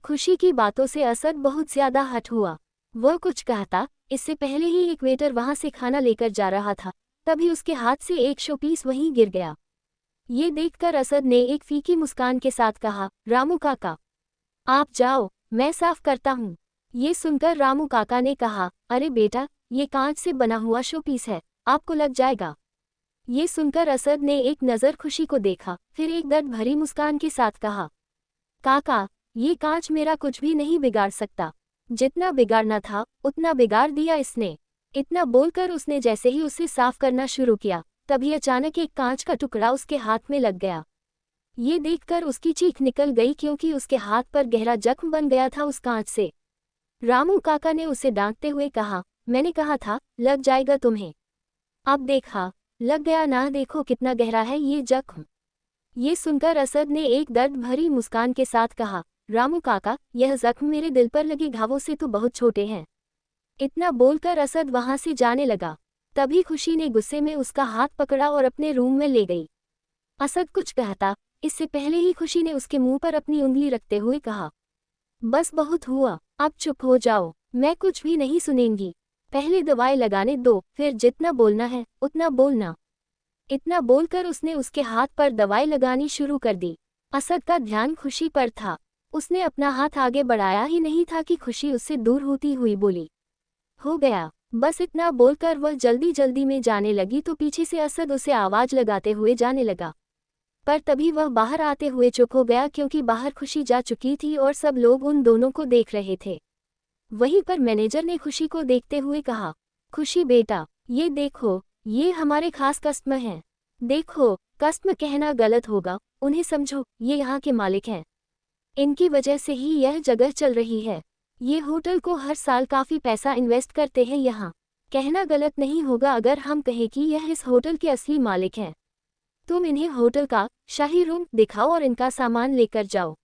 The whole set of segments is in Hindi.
खुशी की बातों से असद बहुत ज्यादा हट हुआ। वह कुछ कहता, इससे पहले ही एक वेटर वहां से खाना लेकर जा रहा था, तभी उसके हाथ से एक शोपीस वहीं गिर गया। ये देखकर असद ने एक फीकी मुस्कान के साथ कहा, रामू काका, आप जाओ, मैं साफ करता हूँ। ये सुनकर रामू काका ने कहा, अरे बेटा, ये कांच से बना हुआ शोपीस है, आपको लग जाएगा। ये सुनकर असद ने एक नज़र खुशी को देखा, फिर एक दर्द भरी मुस्कान के साथ कहा, काका, ये कांच मेरा कुछ भी नहीं बिगाड़ सकता, जितना बिगाड़ना था उतना बिगाड़ दिया इसने। इतना बोलकर उसने जैसे ही उसे साफ करना शुरू किया, तभी अचानक एक कांच का टुकड़ा उसके हाथ में लग गया। ये देखकर उसकी चीख निकल गई क्योंकि उसके हाथ पर गहरा जख्म बन गया था उस कांच से। रामू काका ने उसे डांटते हुए कहा, मैंने कहा था लग जाएगा तुम्हें, अब देखा, लग गया ना, देखो कितना गहरा है ये जख्म। ये सुनकर असद ने एक दर्द भरी मुस्कान के साथ कहा, रामू काका, यह जख्म मेरे दिल पर लगे घावों से तो बहुत छोटे हैं। इतना बोलकर असद वहां से जाने लगा। तभी खुशी ने गुस्से में उसका हाथ पकड़ा और अपने रूम में ले गई। असद कुछ कहता, इससे पहले ही खुशी ने उसके मुंह पर अपनी उंगली रखते हुए कहा, बस बहुत हुआ, अब चुप हो जाओ, मैं कुछ भी नहीं सुनेंगी, पहले दवाई लगाने दो, फिर जितना बोलना है उतना बोलना। इतना बोलकर उसने उसके हाथ पर दवाई लगानी शुरू कर दी। असद का ध्यान खुशी पर था। उसने अपना हाथ आगे बढ़ाया ही नहीं था कि खुशी उससे दूर होती हुई बोली, हो गया, बस इतना बोलकर वह जल्दी जल्दी में जाने लगी तो पीछे से असद उसे आवाज लगाते हुए जाने लगा। पर तभी वह बाहर आते हुए चुप हो गया क्योंकि बाहर खुशी जा चुकी थी और सब लोग उन दोनों को देख रहे थे। वहीं पर मैनेजर ने खुशी को देखते हुए कहा, खुशी बेटा, ये देखो, ये हमारे खास कस्टमर हैं। देखो, कस्टमर कहना गलत होगा, उन्हें समझो, ये यहाँ के मालिक हैं। इनकी वजह से ही यह जगह चल रही है। ये होटल को हर साल काफ़ी पैसा इन्वेस्ट करते हैं यहाँ। कहना गलत नहीं होगा अगर हम कहें कि यह इस होटल के असली मालिक हैं। तुम इन्हें होटल का शाही रूम दिखाओ और इनका सामान लेकर जाओ।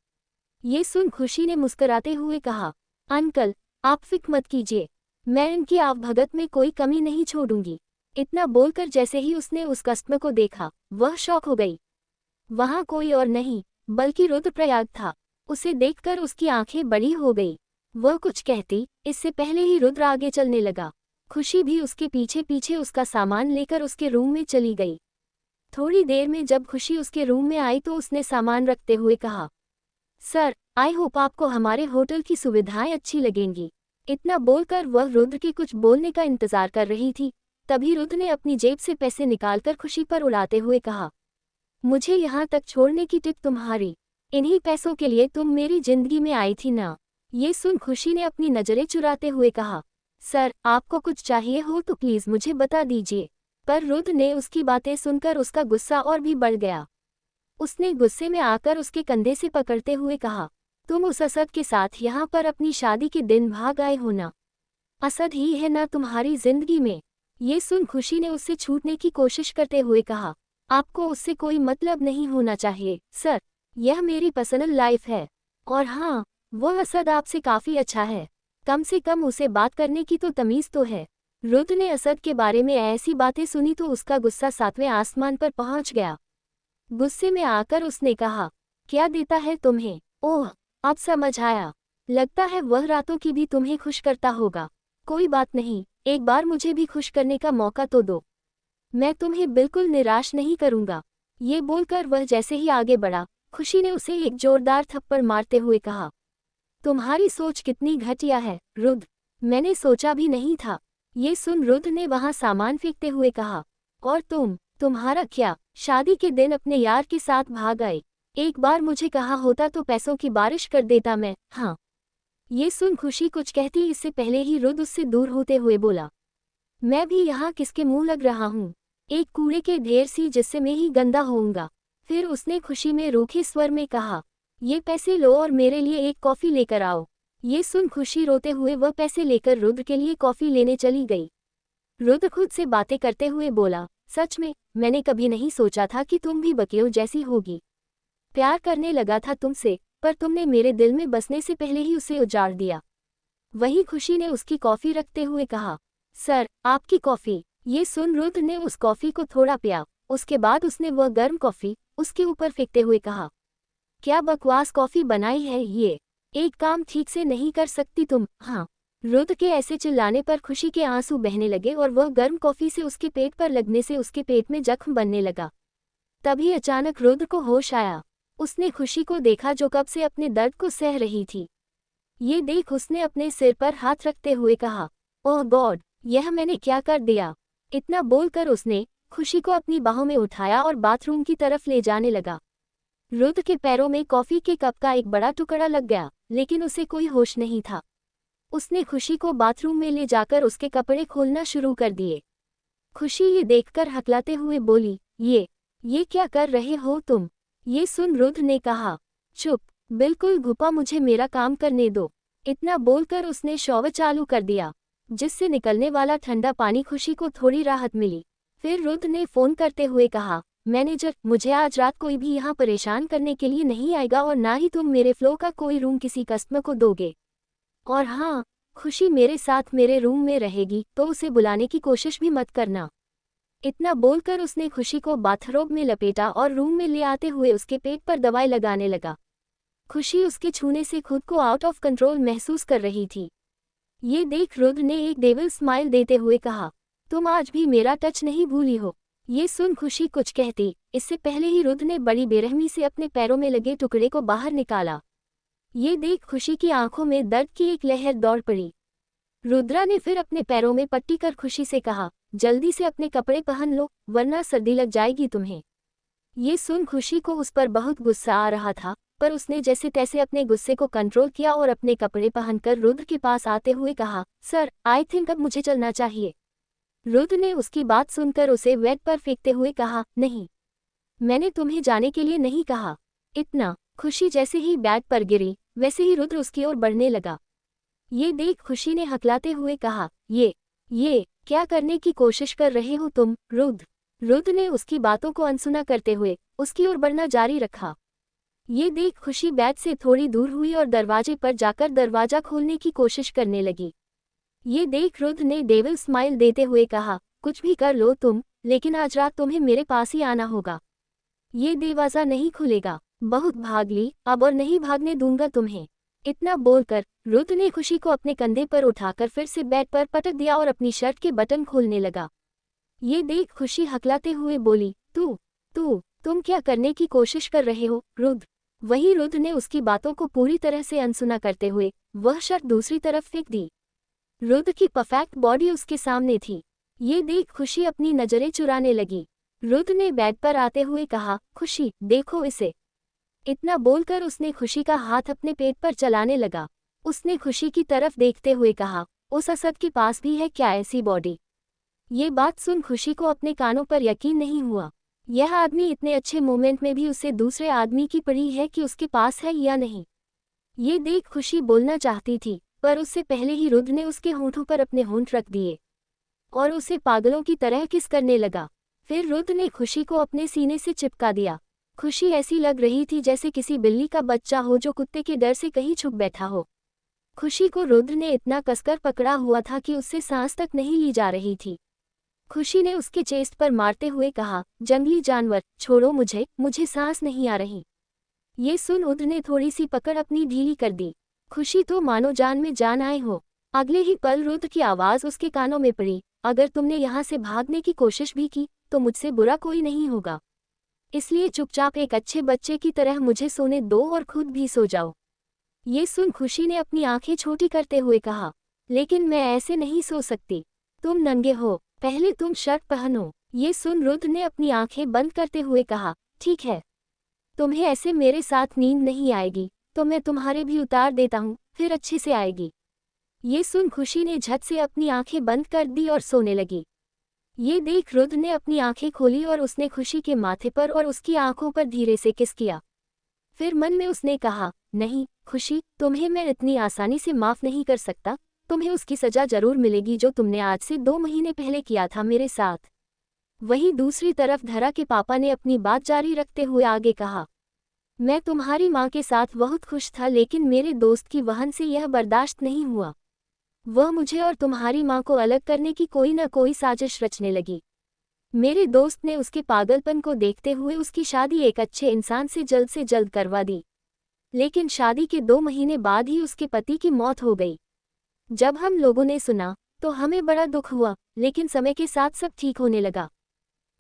ये सुन खुशी ने मुस्कुराते हुए कहा, अंकल, आप फिक्र मत कीजिए, मैं इनकी आवभगत में कोई कमी नहीं छोड़ूंगी। इतना बोलकर जैसे ही उसने उस कस्टमर को देखा, वह शॉक हो गई। वहां कोई और नहीं बल्कि रुद्रप्रयाग था। उसे देखकर उसकी आंखें बड़ी हो गई। वह कुछ कहती, इससे पहले ही रुद्र आगे चलने लगा। खुशी भी उसके पीछे पीछे उसका सामान लेकर उसके रूम में चली गई। थोड़ी देर में जब खुशी उसके रूम में आई तो उसने सामान रखते हुए कहा, सर, आई होप आपको हमारे होटल की सुविधाएं अच्छी लगेंगी। इतना बोलकर वह रुद्र के कुछ बोलने का इंतजार कर रही थी। तभी रुद्र ने अपनी जेब से पैसे निकालकर खुशी पर उड़ाते हुए कहा, मुझे यहाँ तक छोड़ने की टिप तुम्हारी, इन्हीं पैसों के लिए तुम मेरी जिंदगी में आई थी ना। ये सुन खुशी ने अपनी नजरें चुराते हुए कहा, सर, आपको कुछ चाहिए हो तो प्लीज मुझे बता दीजिए। पर रुद्र ने उसकी बातें सुनकर उसका गुस्सा और भी बढ़ गया। उसने गुस्से में आकर उसके कंधे से पकड़ते हुए कहा, तुम उस असद के साथ यहाँ पर अपनी शादी के दिन भाग आए हो ना? असद ही है ना तुम्हारी जिंदगी में? ये सुन खुशी ने उससे छूटने की कोशिश करते हुए कहा, आपको उससे कोई मतलब नहीं होना चाहिए सर, यह मेरी पर्सनल लाइफ है। और हाँ, वह असद आपसे काफ़ी अच्छा है, कम से कम उसे बात करने की तो तमीज़ तो है। रुद्र ने असद के बारे में ऐसी बातें सुनी तो उसका गुस्सा 7वें आसमान पर पहुंच गया। गुस्से में आकर उसने कहा, क्या देता है तुम्हें? ओह, अब समझ आया, लगता है वह रातों की भी तुम्हें खुश करता होगा। कोई बात नहीं, एक बार मुझे भी खुश करने का मौका तो दो, मैं तुम्हें बिल्कुल निराश नहीं करूंगा। ये बोलकर वह जैसे ही आगे बढ़ा, खुशी ने उसे एक जोरदार थप्पड़ मारते हुए कहा, तुम्हारी सोच कितनी घटिया है रुद्र, मैंने सोचा भी नहीं था। ये सुन रुद्र ने वहां सामान फेंकते हुए कहा, और तुम्हारा क्या? शादी के दिन अपने यार के साथ भाग आए, एक बार मुझे कहा होता तो पैसों की बारिश कर देता मैं। हाँ। ये सुन खुशी कुछ कहती इससे पहले ही रुद्र उससे दूर होते हुए बोला, मैं भी यहाँ किसके मुंह लग रहा हूँ, एक कूड़े के ढेर सी जिससे मैं ही गंदा होऊंगा। फिर उसने खुशी में रूखे स्वर में कहा, ये पैसे लो और मेरे लिए एक कॉफ़ी लेकर आओ। ये सुन खुशी रोते हुए वह पैसे लेकर रुद्र के लिए कॉफ़ी लेने चली गई। रुद्र खुद से बातें करते हुए बोला, सच में, मैंने कभी नहीं सोचा था कि तुम भी बकियों जैसी होगी। प्यार करने लगा था तुमसे, पर तुमने मेरे दिल में बसने से पहले ही उसे उजाड़ दिया। वही खुशी ने उसकी कॉफ़ी रखते हुए कहा, सर, आपकी कॉफ़ी। ये सुन रुद्र ने उस कॉफ़ी को थोड़ा पिया, उसके बाद उसने वह गर्म कॉफ़ी उसके ऊपर फेंकते हुए कहा, क्या बकवास कॉफ़ी बनाई है ये, एक काम ठीक से नहीं कर सकती तुम? हाँ। रुद्र के ऐसे चिल्लाने पर खुशी के आंसू बहने लगे और वह गर्म कॉफी से उसके पेट पर लगने से उसके पेट में जख्म बनने लगा। तभी अचानक रुद्र को होश आया। उसने खुशी को देखा जो कब से अपने दर्द को सह रही थी। ये देख उसने अपने सिर पर हाथ रखते हुए कहा, ओह गॉड, यह मैंने क्या कर दिया। इतना बोलकर उसने खुशी को अपनी बाहों में उठाया और बाथरूम की तरफ ले जाने लगा। रुद्र के पैरों में कॉफी के कप का एक बड़ा टुकड़ा लग गया, लेकिन उसे कोई होश नहीं था। उसने खुशी को बाथरूम में ले जाकर उसके कपड़े खोलना शुरू कर दिए। खुशी ये देखकर हकलाते हुए बोली, ये क्या कर रहे हो तुम? ये सुन रुद्र ने कहा, चुप, बिल्कुल घुपा, मुझे मेरा काम करने दो। इतना बोलकर उसने शॉवर चालू कर दिया, जिससे निकलने वाला ठंडा पानी खुशी को थोड़ी राहत मिली। फिर रुद्र ने फोन करते हुए कहा, मैनेजर, मुझे आज रात कोई भी यहाँ परेशान करने के लिए नहीं आएगा और ना ही तुम मेरे फ्लो का कोई रूम किसी कस्टमर को दोगे। और हाँ, खुशी मेरे साथ मेरे रूम में रहेगी, तो उसे बुलाने की कोशिश भी मत करना। इतना बोलकर उसने खुशी को बाथरोब में लपेटा और रूम में ले आते हुए उसके पेट पर दवाई लगाने लगा। खुशी उसके छूने से खुद को आउट ऑफ कंट्रोल महसूस कर रही थी। ये देख रुद्र ने एक डेविल स्माइल देते हुए कहा, तुम आज भी मेरा टच नहीं भूली हो। ये सुन खुशी कुछ कहती, इससे पहले ही रुद्र ने बड़ी बेरहमी से अपने पैरों में लगे टुकड़े को बाहर निकाला। ये देख खुशी की आंखों में दर्द की एक लहर दौड़ पड़ी। रुद्रा ने फिर अपने पैरों में पट्टी कर खुशी से कहा, जल्दी से अपने कपड़े पहन लो, वरना सर्दी लग जाएगी तुम्हें। ये सुन खुशी को उस पर बहुत गुस्सा आ रहा था, पर उसने जैसे तैसे अपने गुस्से को कंट्रोल किया और अपने कपड़े पहनकर रुद्र के पास आते हुए कहा, सर, आई थिंक अब मुझे चलना चाहिए। रुद्र ने उसकी बात सुनकर उसे बेड पर फेंकते हुए कहा, नहीं, मैंने तुम्हें जाने के लिए नहीं कहा। इतना खुशी जैसे ही बेड पर गिरी, वैसे ही रुद्र उसकी ओर बढ़ने लगा। ये देख खुशी ने हकलाते हुए कहा, ये क्या करने की कोशिश कर रहे हो तुम, रुद्र? रुद्र ने उसकी बातों को अनसुना करते हुए उसकी ओर बढ़ना जारी रखा। ये देख खुशी बेड से थोड़ी दूर हुई और दरवाजे पर जाकर दरवाजा खोलने की कोशिश करने लगी। ये देख रुद्र ने डेविल स्माइल देते हुए कहा, कुछ भी कर लो तुम, लेकिन आज रात तुम्हें मेरे पास ही आना होगा। ये दरवाजा नहीं खुलेगा। बहुत भाग ली अब और नहीं भागने दूंगा तुम्हें। इतना बोलकर रुद्र ने खुशी को अपने कंधे पर उठाकर फिर से बेड पर पटक दिया और अपनी शर्ट के बटन खोलने लगा। ये देख खुशी हकलाते हुए बोली, तुम क्या करने की कोशिश कर रहे हो, रुद्र? वहीं रुद्र ने उसकी बातों को पूरी तरह से अनसुना करते हुए वह शर्ट दूसरी तरफ फेंक दी। रुद्र की परफेक्ट बॉडी उसके सामने थी। ये देख खुशी अपनी नजरें चुराने लगी। रुद्र ने बेड पर आते हुए कहा, खुशी, देखो इसे। इतना बोलकर उसने खुशी का हाथ अपने पेट पर चलाने लगा। उसने खुशी की तरफ देखते हुए कहा, उस असद के पास भी है क्या ऐसी बॉडी? ये बात सुन खुशी को अपने कानों पर यकीन नहीं हुआ। यह आदमी इतने अच्छे मोमेंट में भी उससे दूसरे आदमी की पड़ी है कि उसके पास है या नहीं। ये देख खुशी बोलना चाहती थी, पर उससे पहले ही रुद्र ने उसके होंठों पर अपने होंठ रख दिए और उसे पागलों की तरह किस करने लगा। फिर रुद्र ने खुशी को अपने सीने से चिपका दिया। खुशी ऐसी लग रही थी जैसे किसी बिल्ली का बच्चा हो जो कुत्ते के डर से कहीं छुप बैठा हो। खुशी को रुद्र ने इतना कसकर पकड़ा हुआ था कि उससे सांस तक नहीं ली जा रही थी। खुशी ने उसके चेस्ट पर मारते हुए कहा, जंगली जानवर, छोड़ो मुझे सांस नहीं आ रही। ये सुन रुद्र ने थोड़ी सी पकड़ अपनी ढीली कर दी। खुशी तो मानो जान में जान आए हो। अगले ही पल रुद्र की आवाज़ उसके कानों में पड़ी, अगर तुमने यहाँ से भागने की कोशिश भी की तो मुझसे बुरा कोई नहीं होगा, इसलिए चुपचाप एक अच्छे बच्चे की तरह मुझे सोने दो और खुद भी सो जाओ। ये सुन खुशी ने अपनी आंखें छोटी करते हुए कहा, लेकिन मैं ऐसे नहीं सो सकती, तुम नंगे हो, पहले तुम शर्ट पहनो। ये सुन रुद्र ने अपनी आंखें बंद करते हुए कहा, ठीक है, तुम्हें ऐसे मेरे साथ नींद नहीं आएगी तो मैं तुम्हारे भी उतार देता हूँ, फिर अच्छे से आएगी। ये सुन खुशी ने झट से अपनी आंखें बंद कर दी और सोने लगी। ये देख रुद्र ने अपनी आंखें खोली और उसने खुशी के माथे पर और उसकी आंखों पर धीरे से किस किया। फिर मन में उसने कहा, नहीं खुशी, तुम्हें मैं इतनी आसानी से माफ नहीं कर सकता, तुम्हें उसकी सजा जरूर मिलेगी जो तुमने आज से 2 महीने पहले किया था मेरे साथ। वहीं दूसरी तरफ धरा के पापा ने अपनी बात जारी रखते हुए आगे कहा, मैं तुम्हारी माँ के साथ बहुत खुश था, लेकिन मेरे दोस्त की बहन से यह बर्दाश्त नहीं हुआ। वह मुझे और तुम्हारी माँ को अलग करने की कोई न कोई साजिश रचने लगी। मेरे दोस्त ने उसके पागलपन को देखते हुए उसकी शादी एक अच्छे इंसान से जल्द करवा दी। लेकिन शादी के 2 महीने बाद ही उसके पति की मौत हो गई। जब हम लोगों ने सुना तो हमें बड़ा दुख हुआ, लेकिन समय के साथ सब ठीक होने लगा।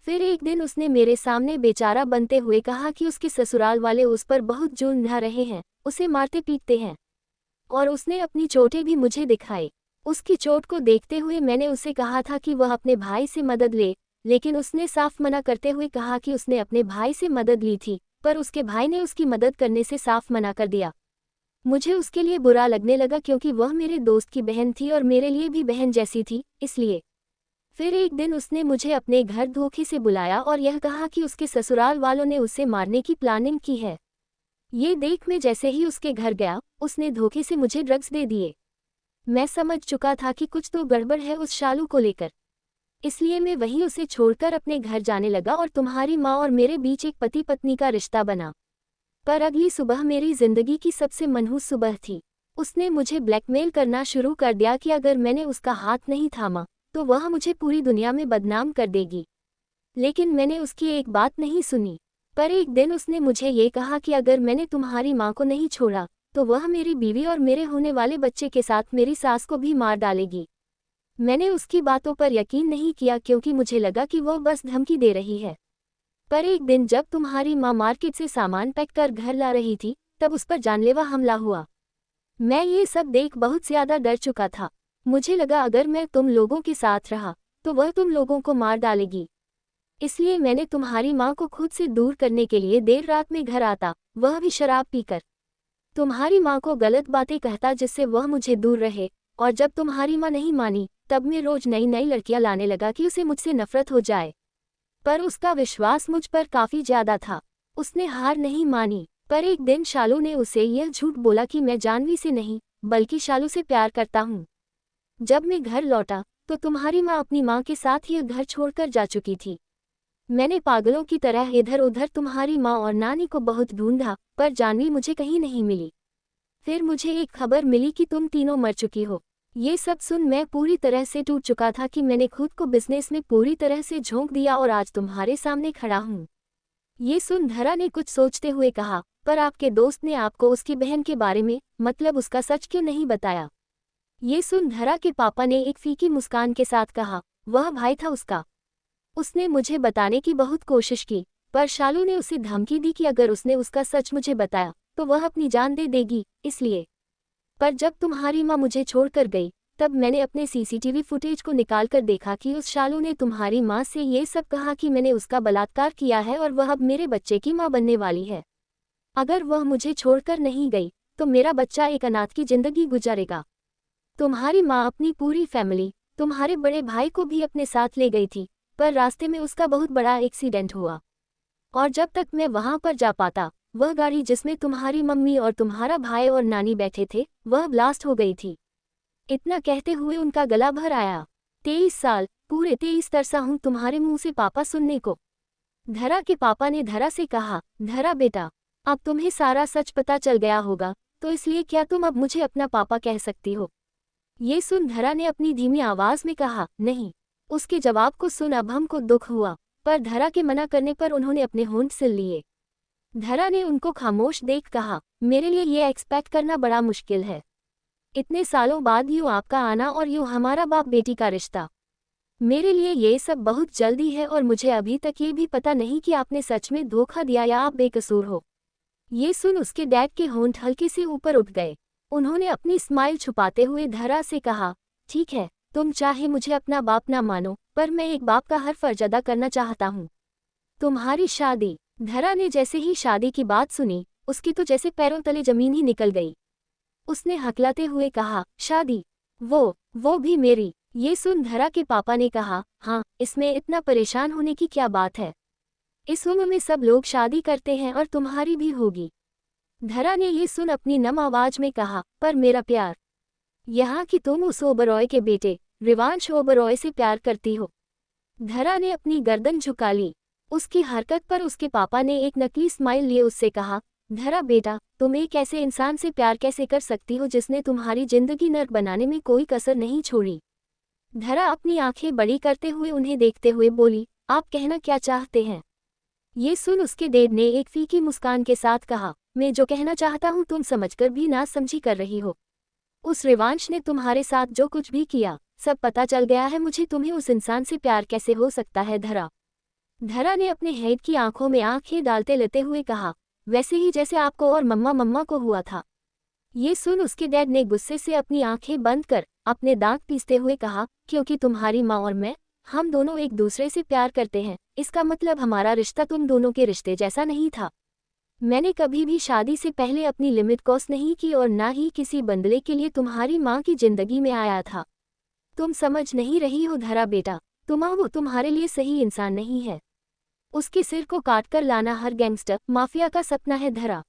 फिर एक दिन उसने मेरे सामने बेचारा बनते हुए कहा कि उसके ससुराल वाले उस पर बहुत जुल्म ढा रहे हैं, उसे मारते पीटते हैं, और उसने अपनी चोटें भी मुझे दिखाई। उसकी चोट को देखते हुए मैंने उसे कहा था कि वह अपने भाई से मदद ले, लेकिन उसने साफ मना करते हुए कहा कि उसने अपने भाई से मदद ली थी, पर उसके भाई ने उसकी मदद करने से साफ मना कर दिया। मुझे उसके लिए बुरा लगने लगा क्योंकि वह मेरे दोस्त की बहन थी और मेरे लिए भी बहन जैसी थी, इसलिए। फिर एक दिन उसने मुझे अपने घर धोखे से बुलाया और यह कहा कि उसके ससुराल वालों ने उसे मारने की प्लानिंग की है। ये देख मैं जैसे ही उसके घर गया, उसने धोखे से मुझे ड्रग्स दे दिए। मैं समझ चुका था कि कुछ तो गड़बड़ है उस शालू को लेकर, इसलिए मैं वहीं उसे छोड़कर अपने घर जाने लगा और तुम्हारी माँ और मेरे बीच एक पति पत्नी का रिश्ता बना। पर अगली सुबह मेरी जिंदगी की सबसे मनहूस सुबह थी। उसने मुझे ब्लैकमेल करना शुरू कर दिया कि अगर मैंने उसका हाथ नहीं थामा तो वह मुझे पूरी दुनिया में बदनाम कर देगी। लेकिन मैंने उसकी एक बात नहीं सुनी। पर एक दिन उसने मुझे ये कहा कि अगर मैंने तुम्हारी माँ को नहीं छोड़ा तो वह मेरी बीवी और मेरे होने वाले बच्चे के साथ मेरी सास को भी मार डालेगी। मैंने उसकी बातों पर यकीन नहीं किया क्योंकि मुझे लगा कि वह बस धमकी दे रही है। पर एक दिन जब तुम्हारी माँ मार्केट से सामान पैक कर घर ला रही थी, तब उस पर जानलेवा हमला हुआ। मैं ये सब देख बहुत ज़्यादा डर चुका था। मुझे लगा अगर मैं तुम लोगों के साथ रहा तो वह तुम लोगों को मार डालेगी। इसलिए मैंने तुम्हारी माँ को खुद से दूर करने के लिए देर रात में घर आता, वह भी शराब पीकर। तुम्हारी माँ को गलत बातें कहता जिससे वह मुझे दूर रहे, और जब तुम्हारी माँ नहीं मानी तब मैं रोज नई नई लड़कियां लाने लगा कि उसे मुझसे नफरत हो जाए। पर उसका विश्वास मुझ पर काफ़ी ज़्यादा था। उसने हार नहीं मानी। पर एक दिन शालू ने उसे यह झूठ बोला कि मैं जानवी से नहीं बल्कि शालू से प्यार करता हूँ। जब मैं घर लौटा तो तुम्हारी माँ अपनी माँ के साथ यह घर छोड़कर जा चुकी थी। मैंने पागलों की तरह इधर उधर तुम्हारी माँ और नानी को बहुत ढूंढा, पर जानवी मुझे कहीं नहीं मिली। फिर मुझे एक खबर मिली कि तुम तीनों मर चुकी हो। ये सब सुन मैं पूरी तरह से टूट चुका था कि मैंने खुद को बिजनेस में पूरी तरह से झोंक दिया और आज तुम्हारे सामने खड़ा हूँ। ये सुन धरा ने कुछ सोचते हुए कहा, पर आपके दोस्त ने आपको उसकी बहन के बारे में, मतलब उसका सच क्यों नहीं बताया? ये सुन धरा के पापा ने एक फीकी मुस्कान के साथ कहा, वह भाई था उसका। उसने मुझे बताने की बहुत कोशिश की, पर शालू ने उसे धमकी दी कि अगर उसने उसका सच मुझे बताया तो वह अपनी जान दे देगी, इसलिए। पर जब तुम्हारी माँ मुझे छोड़कर गई तब मैंने अपने सीसीटीवी फुटेज को निकालकर देखा कि उस शालू ने तुम्हारी माँ से ये सब कहा कि मैंने उसका बलात्कार किया है और वह अब मेरे बच्चे की माँ बनने वाली है। अगर वह मुझे छोड़कर नहीं गई तो मेरा बच्चा एक अनाथ की जिंदगी गुजारेगा। तुम्हारी माँ अपनी पूरी फैमिली, तुम्हारे बड़े भाई को भी अपने साथ ले गई थी, पर रास्ते में उसका बहुत बड़ा एक्सीडेंट हुआ, और जब तक मैं वहां पर जा पाता वह गाड़ी जिसमें तुम्हारी मम्मी और तुम्हारा भाई और नानी बैठे थे वह ब्लास्ट हो गई थी। इतना कहते हुए उनका गला भर आया। 23 साल, पूरे 23 तरसा हूँ तुम्हारे मुंह से पापा सुनने को। धरा के पापा ने धरा से कहा, धरा बेटा, अब तुम्हें सारा सच पता चल गया होगा, तो इसलिए क्या तुम अब मुझे अपना पापा कह सकती हो? ये सुन धरा ने अपनी धीमी आवाज में कहा, नहीं। उसके जवाब को सुन अब हमको दुख हुआ, पर धरा के मना करने पर उन्होंने अपने होंठ सिल लिए। धरा ने उनको खामोश देख कहा, मेरे लिए ये एक्सपेक्ट करना बड़ा मुश्किल है। इतने सालों बाद यूँ आपका आना और यूँ हमारा बाप बेटी का रिश्ता। मेरे लिए ये सब बहुत जल्दी है और मुझे अभी तक ये भी पता नहीं कि आपने सच में धोखा दिया या आप बेकसूर हो। ये सुन उसके डैड के होंठ हल्के से ऊपर उठ गए। उन्होंने अपनी स्माइल छुपाते हुए धरा से कहा, ठीक है, तुम चाहे मुझे अपना बाप ना मानो, पर मैं एक बाप का हर फर्ज अदा करना चाहता हूँ। तुम्हारी शादी। धरा ने जैसे ही शादी की बात सुनी उसकी तो जैसे पैरों तले जमीन ही निकल गई। उसने हकलाते हुए कहा, शादी? वो भी मेरी? ये सुन धरा के पापा ने कहा, हाँ, इसमें इतना परेशान होने की क्या बात है? इस उम्र में सब लोग शादी करते हैं और तुम्हारी भी होगी। धरा ने ये सुन अपनी नम आवाज में कहा, पर मेरा प्यार, यहाँ कि तुम उस ओबरॉय के बेटे रिवांश ओबरॉय से प्यार करती हो। धरा ने अपनी गर्दन झुका ली। उसकी हरकत पर उसके पापा ने एक नकली स्माइल लिए उससे कहा, धरा बेटा, तुम एक ऐसे इंसान से प्यार कैसे कर सकती हो जिसने तुम्हारी जिंदगी नर्क बनाने में कोई कसर नहीं छोड़ी? धरा अपनी आंखें बड़ी करते हुए उन्हें देखते हुए बोली, आप कहना क्या चाहते हैं? ये सुन उसके डैड ने एक फीकी मुस्कान के साथ कहा, मैं जो कहना चाहता हूँ तुम समझकर भी ना समझी कर रही हो। उस रिवांश ने तुम्हारे साथ जो कुछ भी किया, सब पता चल गया है मुझे। तुम्हें उस इंसान से प्यार कैसे हो सकता है धरा? धरा ने अपने हेड की आंखों में आंखें डालते लेते हुए कहा, वैसे ही जैसे आपको और मम्मा को हुआ था। ये सुन उसके डैड ने गुस्से से अपनी आंखें बंद कर अपने दांत पीसते हुए कहा, क्योंकि तुम्हारी माँ और मैं, हम दोनों एक दूसरे से प्यार करते हैं, इसका मतलब हमारा रिश्ता तुम दोनों के रिश्ते जैसा नहीं था। मैंने कभी भी शादी से पहले अपनी लिमिट क्रॉस नहीं की और ना ही किसी बंदले के लिए तुम्हारी माँ की जिंदगी में आया था। तुम समझ नहीं रही हो धरा बेटा, वो तुम्हारे लिए सही इंसान नहीं है। उसके सिर को काटकर लाना हर गैंगस्टर माफिया का सपना है धरा।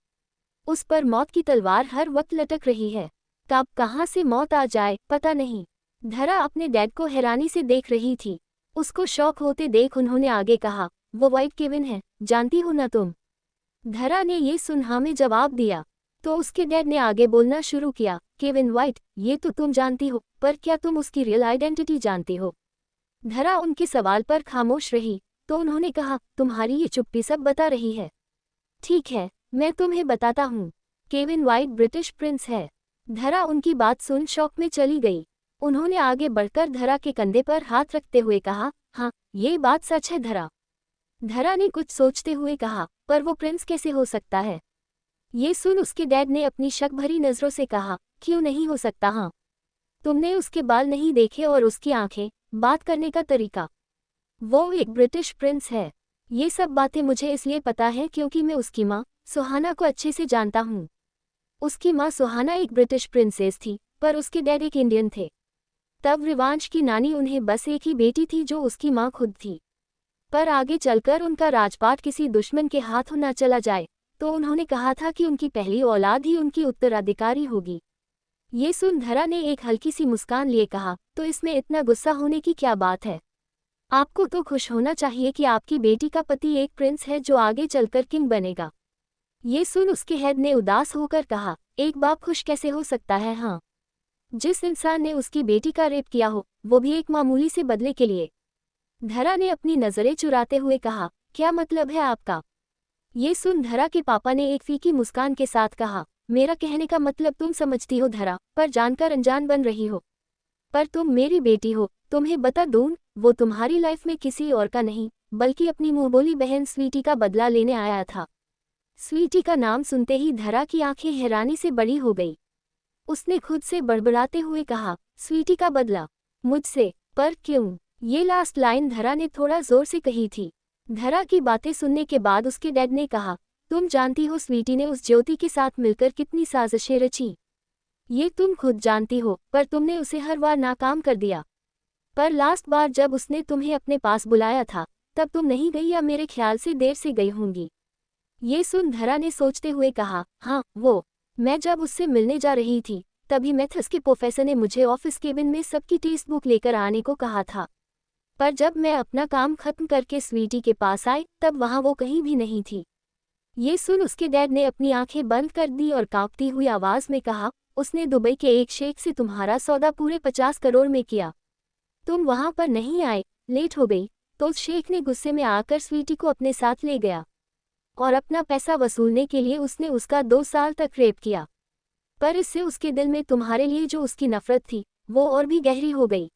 उस पर मौत की तलवार हर वक्त लटक रही है, कब कहाँ से मौत आ जाए पता नहीं। धरा अपने डैड को हैरानी से देख रही थी। उसको शौक होते देख उन्होंने आगे कहा, वो वाइट केविन है, जानती हो ना तुम? धरा ने ये सुन हाँ में जवाब दिया। तो उसके डैड ने आगे बोलना शुरू किया, केविन वाइट, ये तो तुम जानती हो, पर क्या तुम उसकी रियल आइडेंटिटी जानती हो? धरा उनके सवाल पर खामोश रही, तो उन्होंने कहा, तुम्हारी ये चुप्पी सब बता रही है। ठीक है, मैं तुम्हें बताता हूँ। केविन वाइट ब्रिटिश प्रिंस है। धरा उनकी बात सुन शौक में चली गई। उन्होंने आगे बढ़कर धरा के कंधे पर हाथ रखते हुए कहा, हाँ, ये बात सच है धरा। धरा ने कुछ सोचते हुए कहा, पर वो प्रिंस कैसे हो सकता है? ये सुन उसके डैड ने अपनी शक भरी नजरों से कहा, क्यों नहीं हो सकता? हाँ, तुमने उसके बाल नहीं देखे और उसकी आंखें, बात करने का तरीका। वो एक ब्रिटिश प्रिंस है। ये सब बातें मुझे इसलिए पता है क्योंकि मैं उसकी माँ सुहाना को अच्छे से जानता हूँ। उसकी माँ सुहाना एक ब्रिटिश प्रिंसेस थी, पर उसके डैड एक इंडियन थे। तब रिवांश की नानी उन्हें बस एक ही बेटी थी जो उसकी माँ खुद थी। पर आगे चलकर उनका राजपाट किसी दुश्मन के हाथों न चला जाए, तो उन्होंने कहा था कि उनकी पहली औलाद ही उनकी उत्तराधिकारी होगी। ये सुन धरा ने एक हल्की सी मुस्कान लिए कहा, तो इसमें इतना गुस्सा होने की क्या बात है? आपको तो खुश होना चाहिए कि आपकी बेटी का पति एक प्रिंस है जो आगे चलकर किंग बनेगा। ये सुन उसके हेड ने उदास होकर कहा, एक बाप खुश कैसे हो सकता है? हाँ, जिस इंसान ने उसकी बेटी का रेप किया हो, वो भी एक मामूली से बदले के लिए। धरा ने अपनी नजरें चुराते हुए कहा, क्या मतलब है आपका? ये सुन धरा के पापा ने एक फीकी मुस्कान के साथ कहा, मेरा कहने का मतलब तुम समझती हो धरा, पर जानकर अनजान बन रही हो। पर तुम मेरी बेटी हो, तुम्हें बता दूं, वो तुम्हारी लाइफ में किसी और का नहीं, बल्कि अपनी मुंहबोली बहन स्वीटी का बदला लेने आया था। स्वीटी का नाम सुनते ही धरा की आंखें हैरानी से बड़ी हो गई। उसने खुद से बड़बड़ाते हुए कहा, स्वीटी का बदला? मुझसे? पर क्यों? ये लास्ट लाइन धरा ने थोड़ा जोर से कही थी। धरा की बातें सुनने के बाद उसके डैड ने कहा, तुम जानती हो स्वीटी ने उस ज्योति के साथ मिलकर कितनी साजिशें रची। ये तुम खुद जानती हो, पर तुमने उसे हर बार नाकाम कर दिया। पर लास्ट बार जब उसने तुम्हें अपने पास बुलाया था, तब तुम नहीं गई, या मेरे ख्याल से देर से गई होंगी। ये सुन धरा ने सोचते हुए कहा, हाँ वो, मैं जब उससे मिलने जा रही थी, तभी मैथ्स के प्रोफेसर ने मुझे ऑफिस केबिन में सबकी टेक्स्ट बुक लेकर आने को कहा था। पर जब मैं अपना काम खत्म करके स्वीटी के पास आई, तब वहाँ वो कहीं भी नहीं थी। ये सुन उसके डैड ने अपनी आंखें बंद कर दी और कांपती हुई आवाज में कहा, उसने दुबई के एक शेख से तुम्हारा सौदा पूरे 50 करोड़ में किया। तुम वहां पर नहीं आए, लेट हो गई, तो उस शेख ने गुस्से में आकर स्वीटी को अपने साथ ले गया और अपना पैसा वसूलने के लिए उसने उसका 2 साल तक रेप किया। पर इससे उसके दिल में तुम्हारे लिए जो उसकी नफरत थी, वो और भी गहरी हो गई।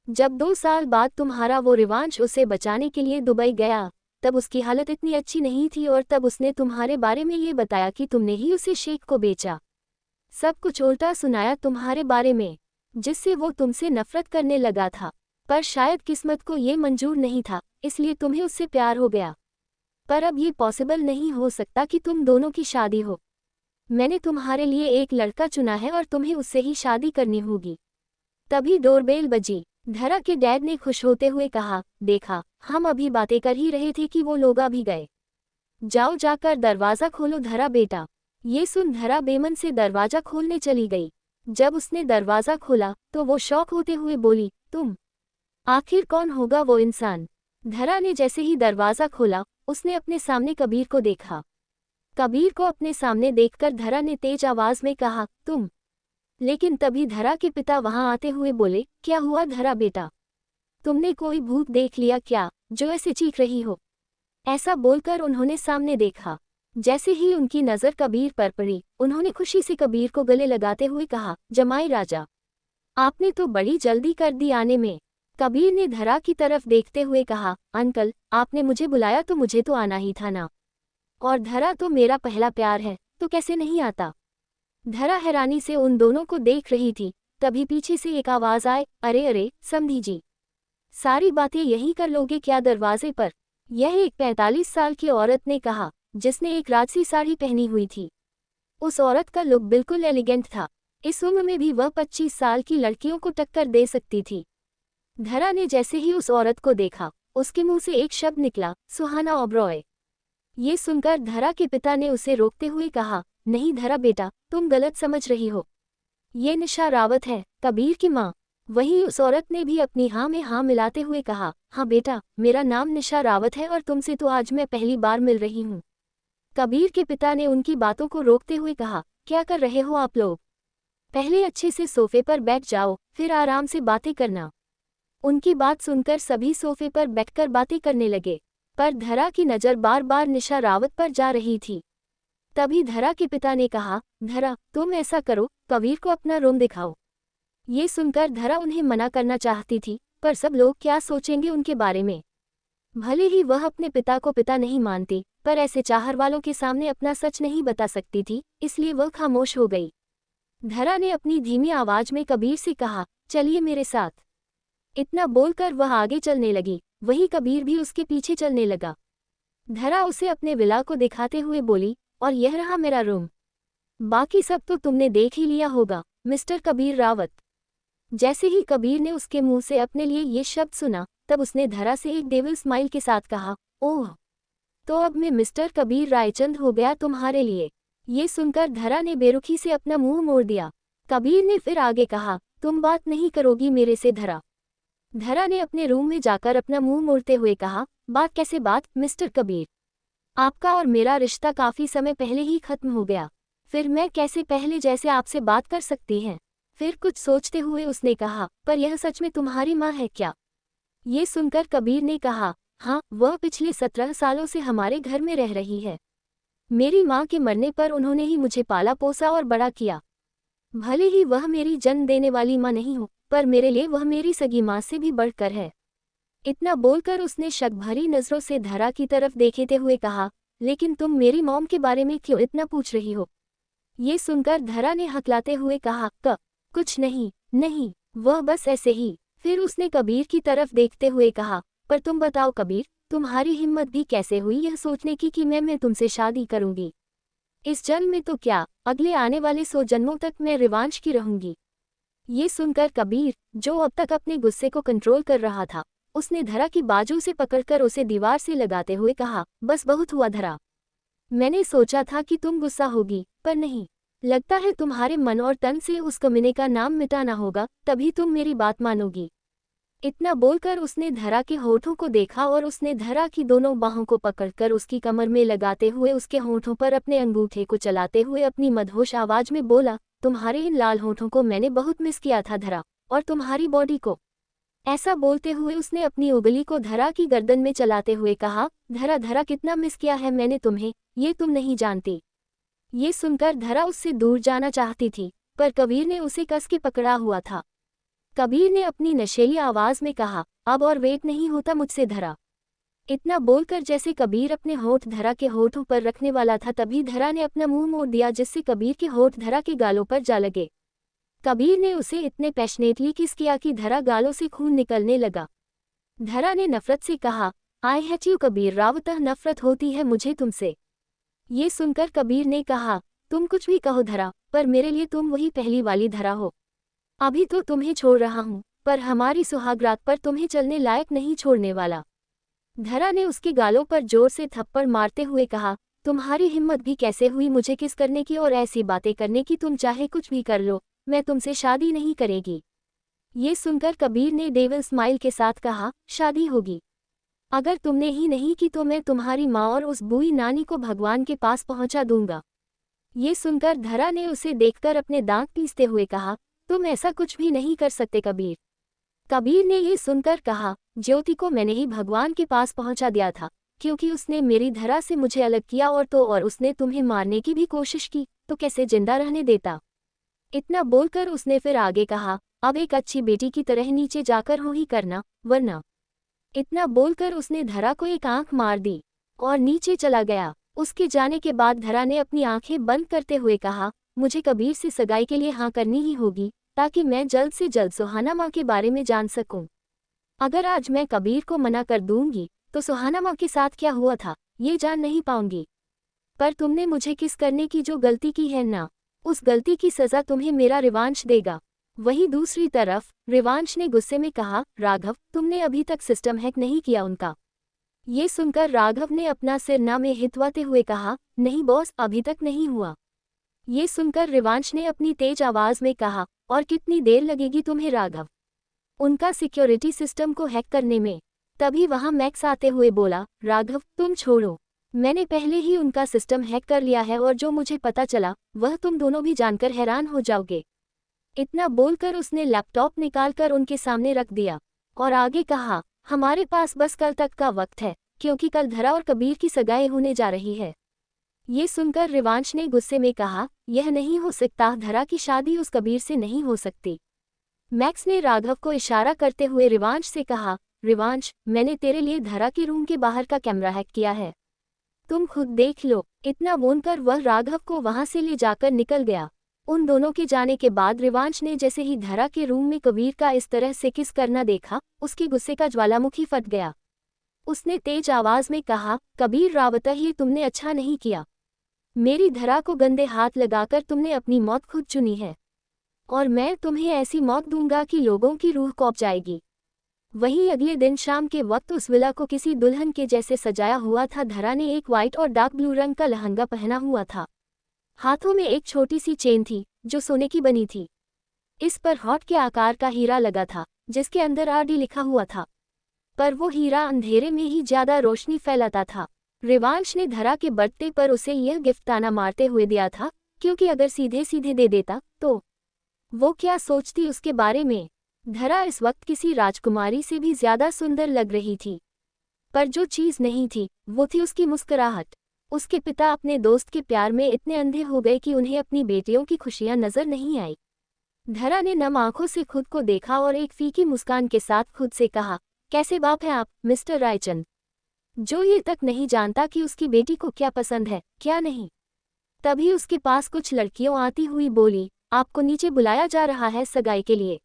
जब 2 साल बाद तुम्हारा वो रिवांश उसे बचाने के लिए दुबई गया, तब उसकी हालत इतनी अच्छी नहीं थी और तब उसने तुम्हारे बारे में ये बताया कि तुमने ही उसे शेख को बेचा। सब कुछ उल्टा सुनाया तुम्हारे बारे में, जिससे वो तुमसे नफरत करने लगा था। पर शायद किस्मत को ये मंजूर नहीं था, इसलिए तुम्हें उससे प्यार हो गया। पर अब ये पॉसिबल नहीं हो सकता कि तुम दोनों की शादी हो। मैंने तुम्हारे लिए एक लड़का चुना है और तुम्हें उससे ही शादी करनी होगी। तभी डोरबेल बजी। धरा के डैड ने खुश होते हुए कहा, देखा, हम अभी बातें कर ही रहे थे कि वो लोग आ भी गए। जाओ जाकर दरवाज़ा खोलो धरा बेटा। ये सुन धरा बेमन से दरवाज़ा खोलने चली गई। जब उसने दरवाज़ा खोला तो वो शौक होते हुए बोली, तुम? आखिर कौन होगा वो इंसान? धरा ने जैसे ही दरवाज़ा खोला, उसने अपने सामने कबीर को देखा। कबीर को अपने सामने देखकर धरा ने तेज आवाज़ में कहा, तुम? लेकिन तभी धरा के पिता वहां आते हुए बोले, क्या हुआ धरा बेटा? तुमने कोई भूत देख लिया क्या, जो ऐसे चीख रही हो? ऐसा बोलकर उन्होंने सामने देखा जैसे ही उनकी नज़र कबीर पर पड़ी, उन्होंने खुशी से कबीर को गले लगाते हुए कहा, जमाई राजा, आपने तो बड़ी जल्दी कर दी आने में। कबीर ने धरा की तरफ देखते हुए कहा, अंकल, आपने मुझे बुलाया तो मुझे तो आना ही था ना। और धरा तो मेरा पहला प्यार है, तो कैसे नहीं आता। धरा हैरानी से उन दोनों को देख रही थी, तभी पीछे से एक आवाज़ आए, अरे अरे समधी जी, सारी बातें यहीं कर लोगे क्या दरवाजे पर। यह एक 45 साल की औरत ने कहा, जिसने एक राजसी साड़ी पहनी हुई थी। उस औरत का लुक बिल्कुल एलिगेंट था। इस उम्र में भी वह 25 साल की लड़कियों को टक्कर दे सकती थी। धरा ने जैसे ही उस औरत को देखा, उसके मुंह से एक शब्द निकला, सुहाना ओबरॉय। ये सुनकर धरा के पिता ने उसे रोकते हुए कहा, नहीं धरा बेटा, तुम गलत समझ रही हो। ये निशा रावत है, कबीर की माँ। वहीं उस औरत ने भी अपनी हाँ में हाँ मिलाते हुए कहा, हाँ बेटा, मेरा नाम निशा रावत है और तुमसे तो आज मैं पहली बार मिल रही हूँ। कबीर के पिता ने उनकी बातों को रोकते हुए कहा, क्या कर रहे हो आप लोग? पहले अच्छे से सोफे पर बैठ जाओ, फिर आराम से बातें करना। उनकी बात सुनकर सभी सोफे पर बैठकर बातें करने लगे, पर धरा की नज़र बार बार निशा रावत पर जा रही थी। तभी धरा के पिता ने कहा, धरा, तुम ऐसा करो, कबीर को अपना रूम दिखाओ। ये सुनकर धरा उन्हें मना करना चाहती थी, पर सब लोग क्या सोचेंगे उनके बारे में। भले ही वह अपने पिता को पिता नहीं मानती, पर ऐसे चाहर वालों के सामने अपना सच नहीं बता सकती थी, इसलिए वह खामोश हो गई। धरा ने अपनी धीमी आवाज में कबीर से कहा, चलिए मेरे साथ। इतना बोलकर वह आगे चलने लगी, वहीं कबीर भी उसके पीछे चलने लगा। धरा उसे अपने विला को दिखाते हुए बोली, और यह रहा मेरा रूम। बाकी सब तो तुमने देख ही लिया होगा, मिस्टर कबीर रावत। जैसे ही कबीर ने उसके मुंह से अपने लिए ये शब्द सुना, तब उसने धरा से एक डेविल स्माइल के साथ कहा, ओह, तो अब मैं मिस्टर कबीर रायचंद हो गया तुम्हारे लिए। ये सुनकर धरा ने बेरुखी से अपना मुंह मोड़ दिया। कबीर ने फिर आगे कहा, तुम बात नहीं करोगी मेरे से धरा? धरा ने अपने रूम में जाकर अपना मुंह मोड़ते हुए कहा, बात कैसे बात मिस्टर कबीर? आपका और मेरा रिश्ता काफी समय पहले ही खत्म हो गया, फिर मैं कैसे पहले जैसे आपसे बात कर सकती हैं? फिर कुछ सोचते हुए उसने कहा, पर यह सच में तुम्हारी माँ है क्या? ये सुनकर कबीर ने कहा, हाँ, वह पिछले 17 सालों से हमारे घर में रह रही है। मेरी माँ के मरने पर उन्होंने ही मुझे पाला पोसा और बड़ा किया। भले ही वह मेरी जन्म देने वाली माँ नहीं हो, पर मेरे लिए वह मेरी सगी माँ से भी बढ़कर है। इतना बोलकर उसने शक भरी नजरों से धरा की तरफ देखते हुए कहा, लेकिन तुम मेरी मॉम के बारे में क्यों इतना पूछ रही हो? ये सुनकर धरा ने हकलाते हुए कहा, कुछ नहीं, नहीं, वह बस ऐसे ही। फिर उसने कबीर की तरफ देखते हुए कहा, पर तुम बताओ कबीर, तुम्हारी हिम्मत भी कैसे हुई यह सोचने की कि मैं तुमसे शादी करूंगी? इस जन्म में तो क्या, अगले आने वाले 100 जन्मों तक मैं रिवांश की रहूंगी। ये सुनकर कबीर, जो अब तक अपने गुस्से को कंट्रोल कर रहा था, उसने धरा की बाजू से पकड़कर उसे दीवार से लगाते हुए कहा, बस बहुत हुआ धरा। मैंने सोचा था कि तुम गुस्सा होगी, पर नहीं। लगता है तुम्हारे मन और तन से उस कमीने का नाम मिटाना होगा, तभी तुम मेरी बात मानोगी। इतना बोलकर उसने धरा के होठों को देखा और उसने धरा की दोनों बाहों को पकड़कर उसकी कमर में लगाते हुए उसके होठों पर अपने अंगूठे को चलाते हुए अपनी मदहोश आवाज में बोला, तुम्हारे इन लाल होठों को मैंने बहुत मिस किया था धरा, और तुम्हारी बॉडी को। ऐसा बोलते हुए उसने अपनी उंगली को धरा की गर्दन में चलाते हुए कहा, धरा धरा कितना मिस किया है मैंने तुम्हें, ये तुम नहीं जानती। ये सुनकर धरा उससे दूर जाना चाहती थी, पर कबीर ने उसे कस के पकड़ा हुआ था। कबीर ने अपनी नशेली आवाज में कहा, अब और वेट नहीं होता मुझसे धरा। इतना बोलकर जैसे कबीर अपने होठ धरा के होठों पर रखने वाला था, तभी धरा ने अपना मुंह मोड़ दिया, जिससे कबीर के होठ धरा के गालों पर जा लगे। कबीर ने उसे इतने पैशनेटली किस किया कि धरा गालों से खून निकलने लगा। धरा ने नफरत से कहा, I hate you Kabir Rawat, नफरत होती है मुझे तुमसे। ये सुनकर कबीर ने कहा, तुम कुछ भी कहो धरा, पर मेरे लिए तुम वही पहली वाली धरा हो। अभी तो तुम्हें छोड़ रहा हूँ, पर हमारी सुहागरात पर तुम्हें चलने लायक नहीं छोड़ने वाला। धरा ने उसके गालों पर जोर से थप्पड़ मारते हुए कहा, तुम्हारी हिम्मत भी कैसे हुई मुझे किस करने की और ऐसी बातें करने की, तुम चाहे कुछ भी कर लो, मैं तुमसे शादी नहीं करेगी। ये सुनकर कबीर ने डेविल स्माइल के साथ कहा, शादी होगी। अगर तुमने ही नहीं की तो मैं तुम्हारी माँ और उस बूई नानी को भगवान के पास पहुंचा दूंगा। ये सुनकर धरा ने उसे देखकर अपने दांत पीसते हुए कहा, तुम ऐसा कुछ भी नहीं कर सकते कबीर। कबीर ने ये सुनकर कहा, ज्योति को मैंने ही भगवान के पास पहुंचा दिया था, क्योंकि उसने मेरी धरा से मुझे अलग किया और उसने तुम्हें मारने की भी कोशिश की, तो कैसे जिंदा रहने देता। इतना बोलकर उसने फिर आगे कहा, अब एक अच्छी बेटी की तरह नीचे जाकर हो ही करना, वरना। इतना बोलकर उसने धरा को एक आंख मार दी और नीचे चला गया। उसके जाने के बाद धरा ने अपनी आंखें बंद करते हुए कहा, मुझे कबीर से सगाई के लिए हाँ करनी ही होगी, ताकि मैं जल्द से जल्द सुहाना माँ के बारे में जान सकूं। अगर आज मैं कबीर को मना कर दूंगी तो सुहाना माँ के साथ क्या हुआ था ये जान नहीं पाऊंगी। पर तुमने मुझे किस करने की जो गलती की है ना, उस गलती की सजा तुम्हें मेरा रिवांश देगा। वहीं दूसरी तरफ रिवांश ने गुस्से में कहा, राघव तुमने अभी तक सिस्टम हैक नहीं किया उनका। ये सुनकर राघव ने अपना सिर ना में हितवाते हुए कहा, नहीं बॉस, अभी तक नहीं हुआ। ये सुनकर रिवांश ने अपनी तेज आवाज में कहा, और कितनी देर लगेगी तुम्हें राघव उनका सिक्योरिटी सिस्टम को हैक करने में। तभी वहां मैक्स आते हुए बोला, राघव तुम छोड़ो, मैंने पहले ही उनका सिस्टम हैक कर लिया है और जो मुझे पता चला वह तुम दोनों भी जानकर हैरान हो जाओगे। इतना बोलकर उसने लैपटॉप निकालकर उनके सामने रख दिया और आगे कहा, हमारे पास बस कल तक का वक्त है, क्योंकि कल धरा और कबीर की सगाई होने जा रही है। ये सुनकर रिवांश ने गुस्से में कहा, यह नहीं हो सकता, धरा की शादी उस कबीर से नहीं हो सकती। मैक्स ने राघव को इशारा करते हुए रिवांश से कहा, रिवांश मैंने तेरे लिए धरा के रूम के बाहर का कैमरा हैक किया है, तुम खुद देख लो। इतना बोलकर वह राघव को वहां से ले जाकर निकल गया। उन दोनों के जाने के बाद रिवांश ने जैसे ही धरा के रूम में कबीर का इस तरह से किस करना देखा, उसके गुस्से का ज्वालामुखी फट गया। उसने तेज आवाज में कहा, कबीर रावत, ये तुमने अच्छा नहीं किया। मेरी धरा को गंदे हाथ लगाकर तुमने अपनी मौत खुद चुनी है, और मैं तुम्हें ऐसी मौत दूंगा कि लोगों की रूह कौंप जाएगी। वहीं अगले दिन शाम के वक्त उस विला को किसी दुल्हन के जैसे सजाया हुआ था। धरा ने एक व्हाइट और डार्क ब्लू रंग का लहंगा पहना हुआ था। हाथों में एक छोटी सी चेन थी जो सोने की बनी थी। इस पर हॉट के आकार का हीरा लगा था जिसके अंदर आरडी लिखा हुआ था, पर वो हीरा अंधेरे में ही ज्यादा रोशनी फैलाता था। रिवांश ने धरा के बर्थडे पर उसे यह गिफ्ट ताना मारते हुए दिया था, क्योंकि अगर सीधे सीधे दे देता तो वो क्या सोचती उसके बारे में। धरा इस वक्त किसी राजकुमारी से भी ज्यादा सुंदर लग रही थी, पर जो चीज नहीं थी वो थी उसकी मुस्कुराहट। उसके पिता अपने दोस्त के प्यार में इतने अंधे हो गए कि उन्हें अपनी बेटियों की खुशियां नजर नहीं आई। धरा ने नम आंखों से खुद को देखा और एक फीकी मुस्कान के साथ खुद से कहा, कैसे बाप हैं आप मिस्टर रायचंद, जो ये तक नहीं जानता कि उसकी बेटी को क्या पसंद है क्या नहीं। तभी उसके पास कुछ लड़कियों आती हुई बोली, आपको नीचे बुलाया जा रहा है सगाई के लिए।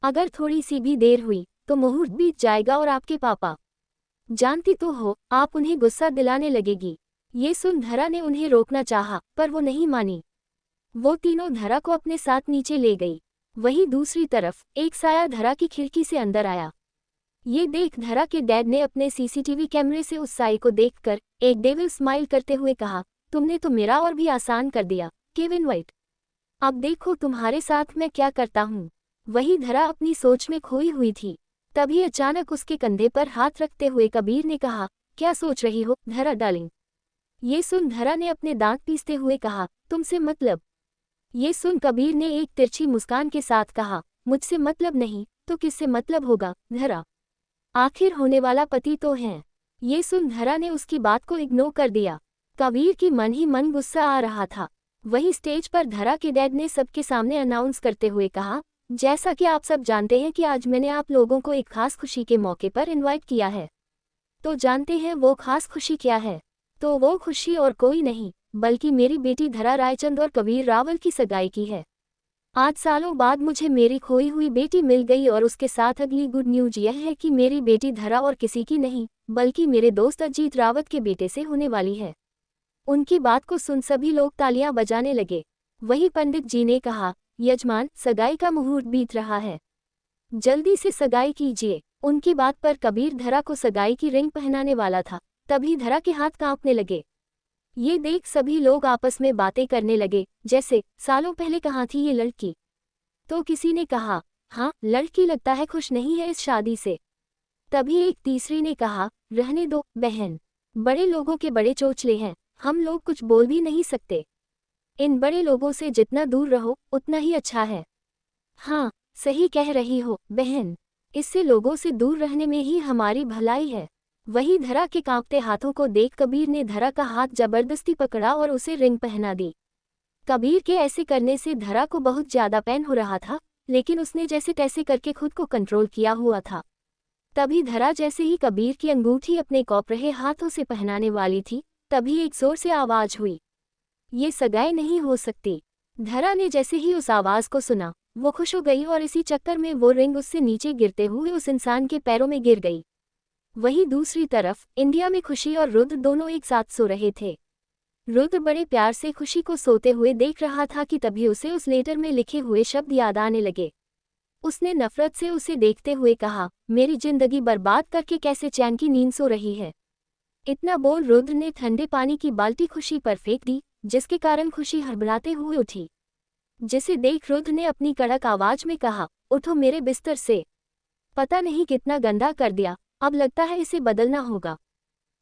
अगर थोड़ी सी भी देर हुई तो मुहूर्त बीत जाएगा और आपके पापा, जानती तो हो, आप उन्हें गुस्सा दिलाने लगेगी। ये सुन धरा ने उन्हें रोकना चाहा, पर वो नहीं मानी। वो तीनों धरा को अपने साथ नीचे ले गई। वहीं दूसरी तरफ एक साया धरा की खिड़की से अंदर आया। ये देख धरा के डैड ने अपने सीसीटीवी कैमरे से उस साई को देखकर एक डेविल स्माइल करते हुए कहा, तुमने तो मेरा और भी आसान कर दिया केविन वाइट, अब देखो तुम्हारे साथ मैं क्या करता हूँ। वही धरा अपनी सोच में खोई हुई थी। तभी अचानक उसके कंधे पर हाथ रखते हुए कबीर ने कहा, क्या सोच रही हो धरा डार्लिंग। ये सुन धरा ने अपने दांत पीसते हुए कहा, तुमसे मतलब। ये सुन कबीर ने एक तिरछी मुस्कान के साथ कहा, मुझसे मतलब नहीं तो किससे मतलब होगा धरा, आखिर होने वाला पति तो है। ये सुन धरा ने उसकी बात को इग्नोर कर दिया। कबीर की मन ही मन गुस्सा आ रहा था। वही स्टेज पर धरा के डैड ने सबके सामने अनाउंस करते हुए कहा, जैसा कि आप सब जानते हैं कि आज मैंने आप लोगों को एक खास खुशी के मौके पर इनवाइट किया है। तो जानते हैं वो खास खुशी क्या है? तो वो खुशी और कोई नहीं बल्कि मेरी बेटी धरा रायचंद और कबीर रावल की सगाई की है। आज सालों बाद मुझे मेरी खोई हुई बेटी मिल गई और उसके साथ अगली गुड न्यूज यह है कि मेरी बेटी धरा और किसी की नहीं बल्कि मेरे दोस्त अजीत रावत के बेटे से होने वाली है। उनकी बात को सुन सभी लोग तालियां बजाने लगे। वही पंडित जी ने कहा, यजमान सगाई का मुहूर्त बीत रहा है, जल्दी से सगाई कीजिए। उनकी बात पर कबीर धरा को सगाई की रिंग पहनाने वाला था, तभी धरा के हाथ कांपने लगे। ये देख सभी लोग आपस में बातें करने लगे, जैसे सालों पहले कहाँ थी ये लड़की। तो किसी ने कहा, हाँ लड़की लगता है खुश नहीं है इस शादी से। तभी एक तीसरी ने कहा, रहने दो बहन, बड़े लोगों के बड़े चोचले हैं, हम लोग कुछ बोल भी नहीं सकते। इन बड़े लोगों से जितना दूर रहो उतना ही अच्छा है। हाँ सही कह रही हो बहन, इससे लोगों से दूर रहने में ही हमारी भलाई है। वही धरा के कांपते हाथों को देख कबीर ने धरा का हाथ जबरदस्ती पकड़ा और उसे रिंग पहना दी। कबीर के ऐसे करने से धरा को बहुत ज्यादा पेन हो रहा था, लेकिन उसने जैसे तैसे करके खुद को कंट्रोल किया हुआ था। तभी धरा जैसे ही कबीर की अंगूठी अपने कौप रहे हाथों से पहनाने वाली थी, तभी एक जोर से आवाज हुई, ये सगाई नहीं हो सकती। धरा ने जैसे ही उस आवाज को सुना, वो खुश हो गई और इसी चक्कर में वो रिंग उससे नीचे गिरते हुए उस इंसान के पैरों में गिर गई। वहीं दूसरी तरफ इंडिया में खुशी और रुद्र दोनों एक साथ सो रहे थे। रुद्र बड़े प्यार से खुशी को सोते हुए देख रहा था कि तभी उसे उस लेटर में लिखे हुए शब्द याद आने लगे। उसने नफरत से उसे देखते हुए कहा, मेरी जिंदगी बर्बाद करके कैसे चैन की नींद सो रही है। इतना बोल रुद्र ने ठंडे पानी की बाल्टी खुशी पर फेंक दी, जिसके कारण खुशी हड़बड़ाते हुए उठी। जिसे देख रुद्र ने अपनी कड़क आवाज में कहा, उठो मेरे बिस्तर से। पता नहीं कितना गंदा कर दिया, अब लगता है इसे बदलना होगा।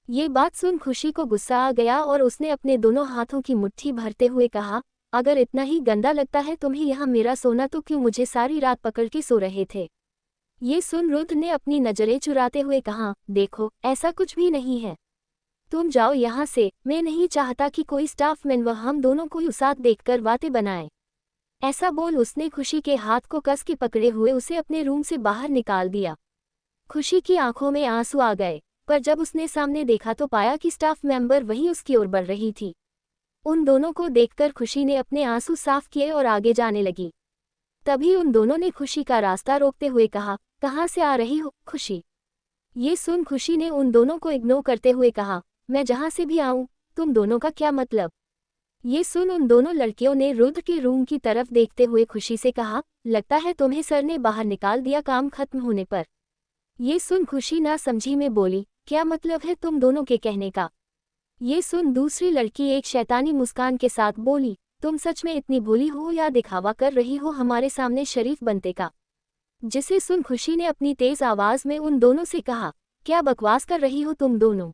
ये बात सुन खुशी को गुस्सा आ गया और उसने अपने दोनों हाथों की मुट्ठी भरते हुए कहा, अगर इतना ही गंदा लगता है तुम्हें यहाँ मेरा सोना तो क्यों मुझे सारी रात पकड़ के सो रहे थे। ये सुन रुद्र ने अपनी नजरें चुराते हुए कहा, देखो ऐसा कुछ भी नहीं है, तुम जाओ यहाँ से। मैं नहीं चाहता कि कोई स्टाफ मेंबर हम दोनों को साथ देखकर बातें बनाए। ऐसा बोल उसने खुशी के हाथ को कस के पकड़े हुए उसे अपने रूम से बाहर निकाल दिया। खुशी की आंखों में आंसू आ गए, पर जब उसने सामने देखा तो पाया कि स्टाफ मेंबर वहीं उसकी ओर बढ़ रही थी। उन दोनों को देखकर खुशी ने अपने आंसू साफ किए और आगे जाने लगी। तभी उन दोनों ने खुशी का रास्ता रोकते हुए कहा, कहाँ से आ रही हो खुशी। ये सुन खुशी ने उन दोनों को इग्नोर करते हुए कहा, मैं जहाँ से भी आऊँ, तुम दोनों का क्या मतलब। ये सुन उन दोनों लड़कियों ने रुद्र के रूम की तरफ देखते हुए खुशी से कहा, लगता है तुम्हें सर ने बाहर निकाल दिया काम खत्म होने पर। ये सुन खुशी ना समझी में बोली, क्या मतलब है तुम दोनों के कहने का। ये सुन दूसरी लड़की एक शैतानी मुस्कान के साथ बोली, तुम सच में इतनी भोली हो या दिखावा कर रही हो हमारे सामने शरीफ बनते का। जिसे सुन खुशी ने अपनी तेज आवाज में उन दोनों से कहा, क्या बकवास कर रही हो तुम दोनों।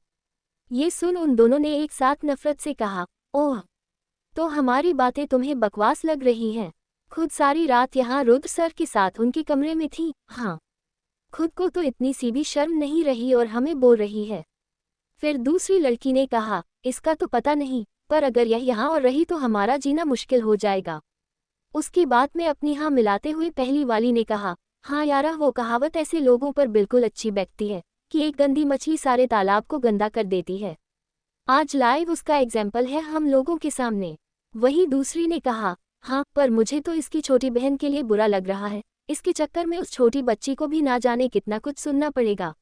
ये सुन उन दोनों ने एक साथ नफरत से कहा, ओह तो हमारी बातें तुम्हें बकवास लग रही हैं। खुद सारी रात यहाँ रुद्र सर के साथ उनके कमरे में थी। हाँ, खुद को तो इतनी सी भी शर्म नहीं रही और हमें बोल रही है। फिर दूसरी लड़की ने कहा, इसका तो पता नहीं, पर अगर यह यहाँ और रही तो हमारा जीना मुश्किल हो जाएगा। उसकी बात में अपनी हाँ मिलाते हुए पहली वाली ने कहा, हाँ यारा वो कहावत ऐसे लोगों पर बिल्कुल अच्छी बैठती है कि एक गंदी मछली सारे तालाब को गंदा कर देती है। आज लाइव उसका एग्जाम्पल है हम लोगों के सामने। वही दूसरी ने कहा, हाँ पर मुझे तो इसकी छोटी बहन के लिए बुरा लग रहा है, इसके चक्कर में उस छोटी बच्ची को भी ना जाने कितना कुछ सुनना पड़ेगा।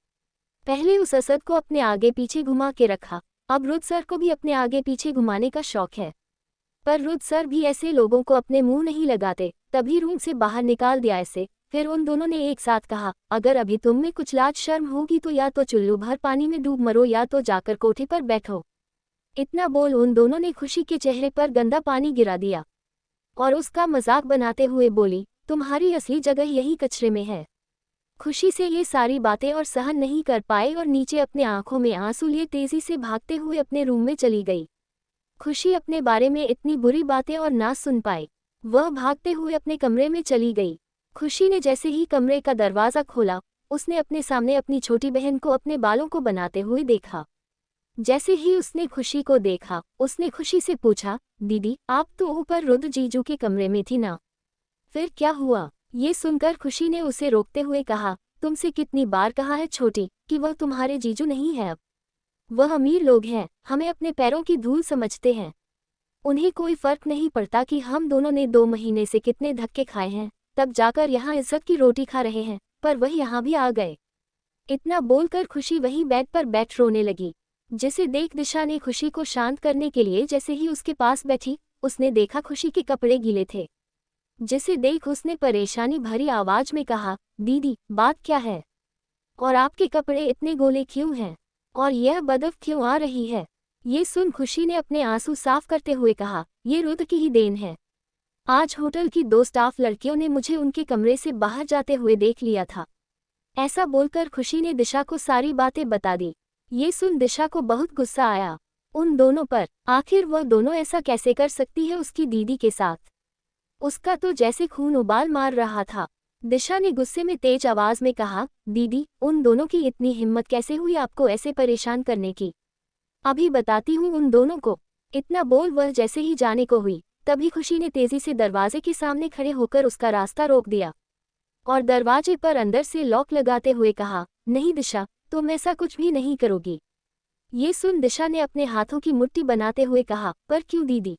पहले उस असद को अपने आगे पीछे घुमा के रखा, अब रुद्र सर को भी अपने आगे पीछे घुमाने का शौक है। पर रुद्र सर भी ऐसे लोगों को अपने मुंह नहीं लगाते, तभी रूम से बाहर निकाल दिया ऐसे। फिर उन दोनों ने एक साथ कहा, अगर अभी तुम में कुछ लाज शर्म होगी तो या तो चुल्लू भर पानी में डूब मरो या तो जाकर कोठे पर बैठो। इतना बोल उन दोनों ने खुशी के चेहरे पर गंदा पानी गिरा दिया और उसका मजाक बनाते हुए बोली, तुम्हारी असली जगह यही कचरे में है। खुशी से ये सारी बातें और सहन नहीं कर पाए और नीचे अपने आंखों में आंसू लिए तेजी से भागते हुए अपने रूम में चली गई। खुशी अपने बारे में इतनी बुरी बातें और ना सुन पाई, वह भागते हुए अपने कमरे में चली गई। खुशी ने जैसे ही कमरे का दरवाज़ा खोला, उसने अपने सामने अपनी छोटी बहन को अपने बालों को बनाते हुए देखा। जैसे ही उसने खुशी को देखा, उसने खुशी से पूछा, दीदी आप तो ऊपर रुद्र जीजू के कमरे में थी ना, फिर क्या हुआ। ये सुनकर खुशी ने उसे रोकते हुए कहा, तुमसे कितनी बार कहा है छोटी कि वह तुम्हारे जीजू नहीं है। अब वह अमीर लोग हैं, हमें अपने पैरों की धूल समझते हैं। उन्हें कोई फर्क नहीं पड़ता कि हम दोनों ने 2 महीने से कितने धक्के खाए हैं, तब जाकर यहाँ इज्जत की रोटी खा रहे हैं, पर वह यहाँ भी आ गए। इतना बोलकर खुशी वहीं बेड पर बैठ रोने लगी। जिसे देख दिशा ने खुशी को शांत करने के लिए जैसे ही उसके पास बैठी, उसने देखा खुशी के कपड़े गीले थे। जिसे देख उसने परेशानी भरी आवाज में कहा, दीदी बात क्या है, और आपके कपड़े इतने गोले क्यों हैं, और यह बदबू क्यों आ रही है। ये सुन खुशी ने अपने आंसू साफ करते हुए कहा, ये रुद्र की ही देन है। आज होटल की 2 स्टाफ लड़कियों ने मुझे उनके कमरे से बाहर जाते हुए देख लिया था। ऐसा बोलकर खुशी ने दिशा को सारी बातें बता दी। ये सुन दिशा को बहुत गुस्सा आया उन दोनों पर, आखिर वह दोनों ऐसा कैसे कर सकती है उसकी दीदी के साथ। उसका तो जैसे खून उबाल मार रहा था। दिशा ने गुस्से में तेज आवाज में कहा, दीदी, उन दोनों की इतनी हिम्मत कैसे हुई आपको ऐसे परेशान करने की? अभी बताती हूँ उन दोनों को। इतना बोल वह जैसे ही जाने को हुई, तभी खुशी ने तेजी से दरवाजे के सामने खड़े होकर उसका रास्ता रोक दिया और दरवाजे पर अंदर से लॉक लगाते हुए कहा, नहीं दिशा, तुम ऐसा कुछ भी नहीं करोगी। ये सुन दिशा ने अपने हाथों की मुट्ठी बनाते हुए कहा, पर क्यों दीदी?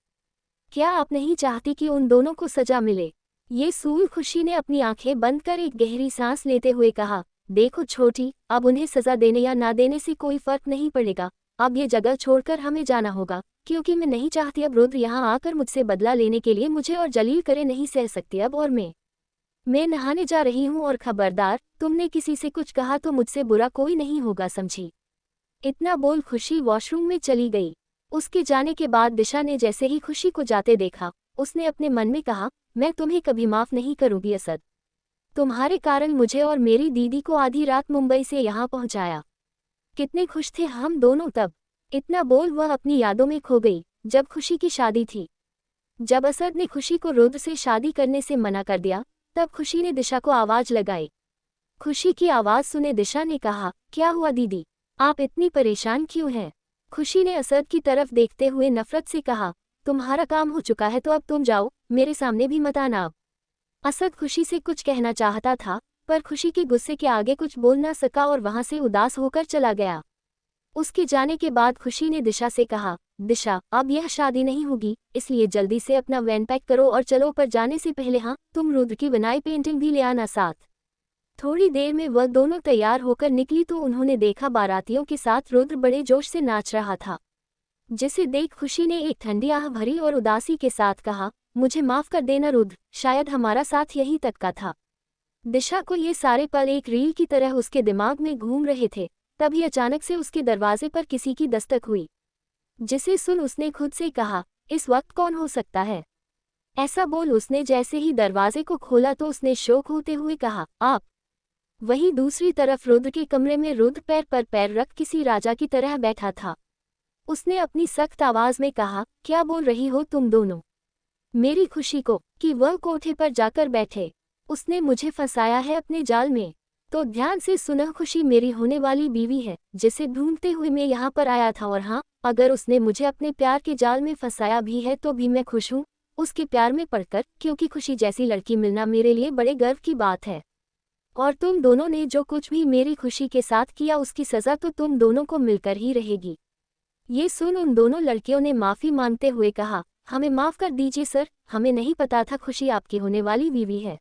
क्या आप नहीं चाहती कि उन दोनों को सजा मिले? ये सुन खुशी ने अपनी आंखें बंद कर एक गहरी सांस लेते हुए कहा, देखो छोटी, अब उन्हें सजा देने या ना देने से कोई फर्क नहीं पड़ेगा। अब ये जगह छोड़कर हमें जाना होगा, क्योंकि मैं नहीं चाहती अब रुद्र यहाँ आकर मुझसे बदला लेने के लिए मुझे और जलील करे नहीं सह सकती अब। और मैं नहाने जा रही हूँ और खबरदार, तुमने किसी से कुछ कहा तो मुझसे बुरा कोई नहीं होगा, समझी? इतना बोल खुशी वॉशरूम में चली गई। उसके जाने के बाद दिशा ने जैसे ही खुशी को जाते देखा, उसने अपने मन में कहा, मैं तुम्हें कभी माफ नहीं करूंगी असद। तुम्हारे कारण मुझे और मेरी दीदी को आधी रात मुंबई से यहाँ पहुँचाया। कितने खुश थे हम दोनों तब। इतना बोल वह अपनी यादों में खो गई, जब खुशी की शादी थी। जब असद ने खुशी को रुद्र से शादी करने से मना कर दिया, तब खुशी ने दिशा को आवाज लगाई। खुशी की आवाज सुने दिशा ने कहा, क्या हुआ दीदी, आप इतनी परेशान क्यों हैं? खुशी ने असद की तरफ देखते हुए नफरत से कहा, तुम्हारा काम हो चुका है तो अब तुम जाओ, मेरे सामने भी मत आना अब। असद खुशी से कुछ कहना चाहता था, पर खुशी के गुस्से के आगे कुछ बोल ना सका और वहां से उदास होकर चला गया। उसके जाने के बाद खुशी ने दिशा से कहा, दिशा, अब यह शादी नहीं होगी, इसलिए जल्दी से अपना वैन पैक करो और चलो, पर जाने से पहले हाँ, तुम रुद्र की बनाई पेंटिंग भी ले आना साथ। थोड़ी देर में वह दोनों तैयार होकर निकली तो उन्होंने देखा बारातियों के साथ रुद्र बड़े जोश से नाच रहा था, जिसे देख खुशी ने एक ठंडी आह भरी और उदासी के साथ कहा, मुझे माफ कर देना रुद्र, शायद हमारा साथ यहीं तक का था। दिशा को ये सारे पल एक रील की तरह उसके दिमाग में घूम रहे थे। तभी अचानक से उसके दरवाजे पर किसी की दस्तक हुई, जिसे सुन उसने खुद से कहा, इस वक्त कौन हो सकता है? ऐसा बोल उसने जैसे ही दरवाजे को खोला तो उसने शौक होते हुए कहा, आप? वहीं दूसरी तरफ रुद्र के कमरे में रुद्र पैर पर पैर रख किसी राजा की तरह बैठा था। उसने अपनी सख्त आवाज में कहा, क्या बोल रही हो तुम दोनों? मेरी खुशी को कि वह कोठे पर जाकर बैठे, उसने मुझे फंसाया है अपने जाल में। तो ध्यान से सुना, खुशी मेरी होने वाली बीवी है, जिसे ढूंढते हुए मैं यहाँ पर आया था। और हाँ, अगर उसने मुझे अपने प्यार के जाल में फंसाया भी है तो भी मैं खुश हूँ उसके प्यार में पड़कर, क्योंकि खुशी जैसी लड़की मिलना मेरे लिए बड़े गर्व की बात है। और तुम दोनों ने जो कुछ भी मेरी खुशी के साथ किया उसकी सज़ा तो तुम दोनों को मिलकर ही रहेगी। ये सुन उन दोनों लड़कियों ने माफ़ी मांगते हुए कहा, हमें माफ़ कर दीजिए सर, हमें नहीं पता था खुशी आपकी होने वाली बीवी है।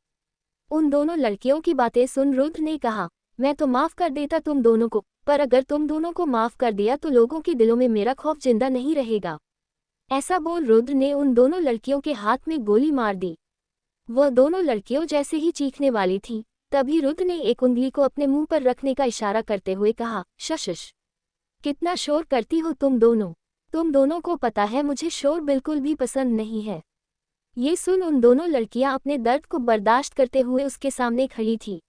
उन दोनों लड़कियों की बातें सुन रुद्र ने कहा, मैं तो माफ़ कर देता तुम दोनों को, पर अगर तुम दोनों को माफ़ कर दिया तो लोगों के दिलों में मेरा खौफ जिंदा नहीं रहेगा। ऐसा बोल रुद्र ने उन दोनों लड़कियों के हाथ में गोली मार दी। वह दोनों लड़कियों जैसे ही चीखने वाली थीं, तभी रुद्र ने एक उंगली को अपने मुंह पर रखने का इशारा करते हुए कहा, शश, कितना शोर करती हो तुम दोनों? तुम दोनों को पता है मुझे शोर बिल्कुल भी पसंद नहीं है। ये सुन उन दोनों लड़कियां अपने दर्द को बर्दाश्त करते हुए उसके सामने खड़ी थी।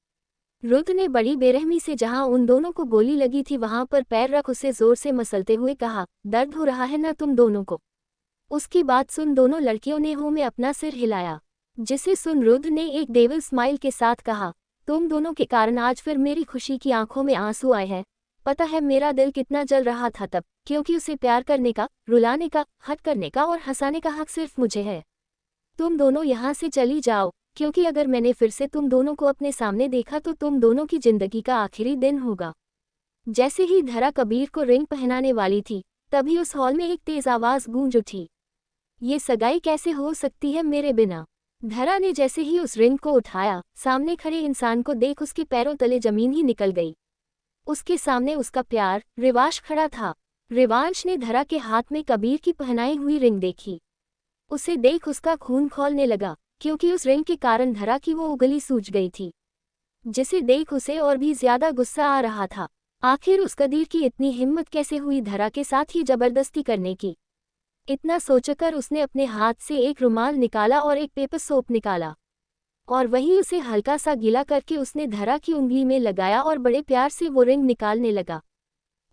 रुद्र ने बड़ी बेरहमी से जहां उन दोनों को गोली लगी थी वहां पर पैर रख उसे जोर से मसलते हुए कहा, दर्द हो रहा है ना तुम दोनों को? उसकी बात सुन दोनों लड़कियों ने हो में अपना सिर हिलाया, जिसे सुन रुद्र ने एक डेविल स्माइल के साथ कहा, तुम दोनों के कारण आज फिर मेरी खुशी की आंखों में आंसू आए हैं। पता है मेरा दिल कितना जल रहा था तब, क्योंकि उसे प्यार करने का, रुलाने का, हट करने का और हंसाने का हक सिर्फ मुझे है। तुम दोनों यहाँ से चली जाओ, क्योंकि अगर मैंने फिर से तुम दोनों को अपने सामने देखा तो तुम दोनों की जिंदगी का आखिरी दिन होगा। जैसे ही धरा कबीर को रिंग पहनाने वाली थी, तभी उस हॉल में एक तेज आवाज गूंज उठी, ये सगाई कैसे हो सकती है मेरे बिना? धरा ने जैसे ही उस रिंग को उठाया, सामने खड़े इंसान को देख उसके पैरों तले जमीन ही निकल गई। उसके सामने उसका प्यार रिवांश खड़ा था। रिवांश ने धरा के हाथ में कबीर की पहनाई हुई रिंग देखी। उसे देख उसका खून खौलने लगा, क्योंकि उस रिंग के कारण धरा की वो उंगली सूज गई थी, जिसे देख उसे और भी ज्यादा गुस्सा आ रहा था। आखिर उस कदीर की इतनी हिम्मत कैसे हुई धरा के साथ ही जबरदस्ती करने की? इतना सोचकर उसने अपने हाथ से एक रुमाल निकाला और एक पेपर सोप निकाला, और वहीं उसे हल्का सा गीला करके उसने धरा की उंगली में लगाया और बड़े प्यार से वो रिंग निकालने लगा।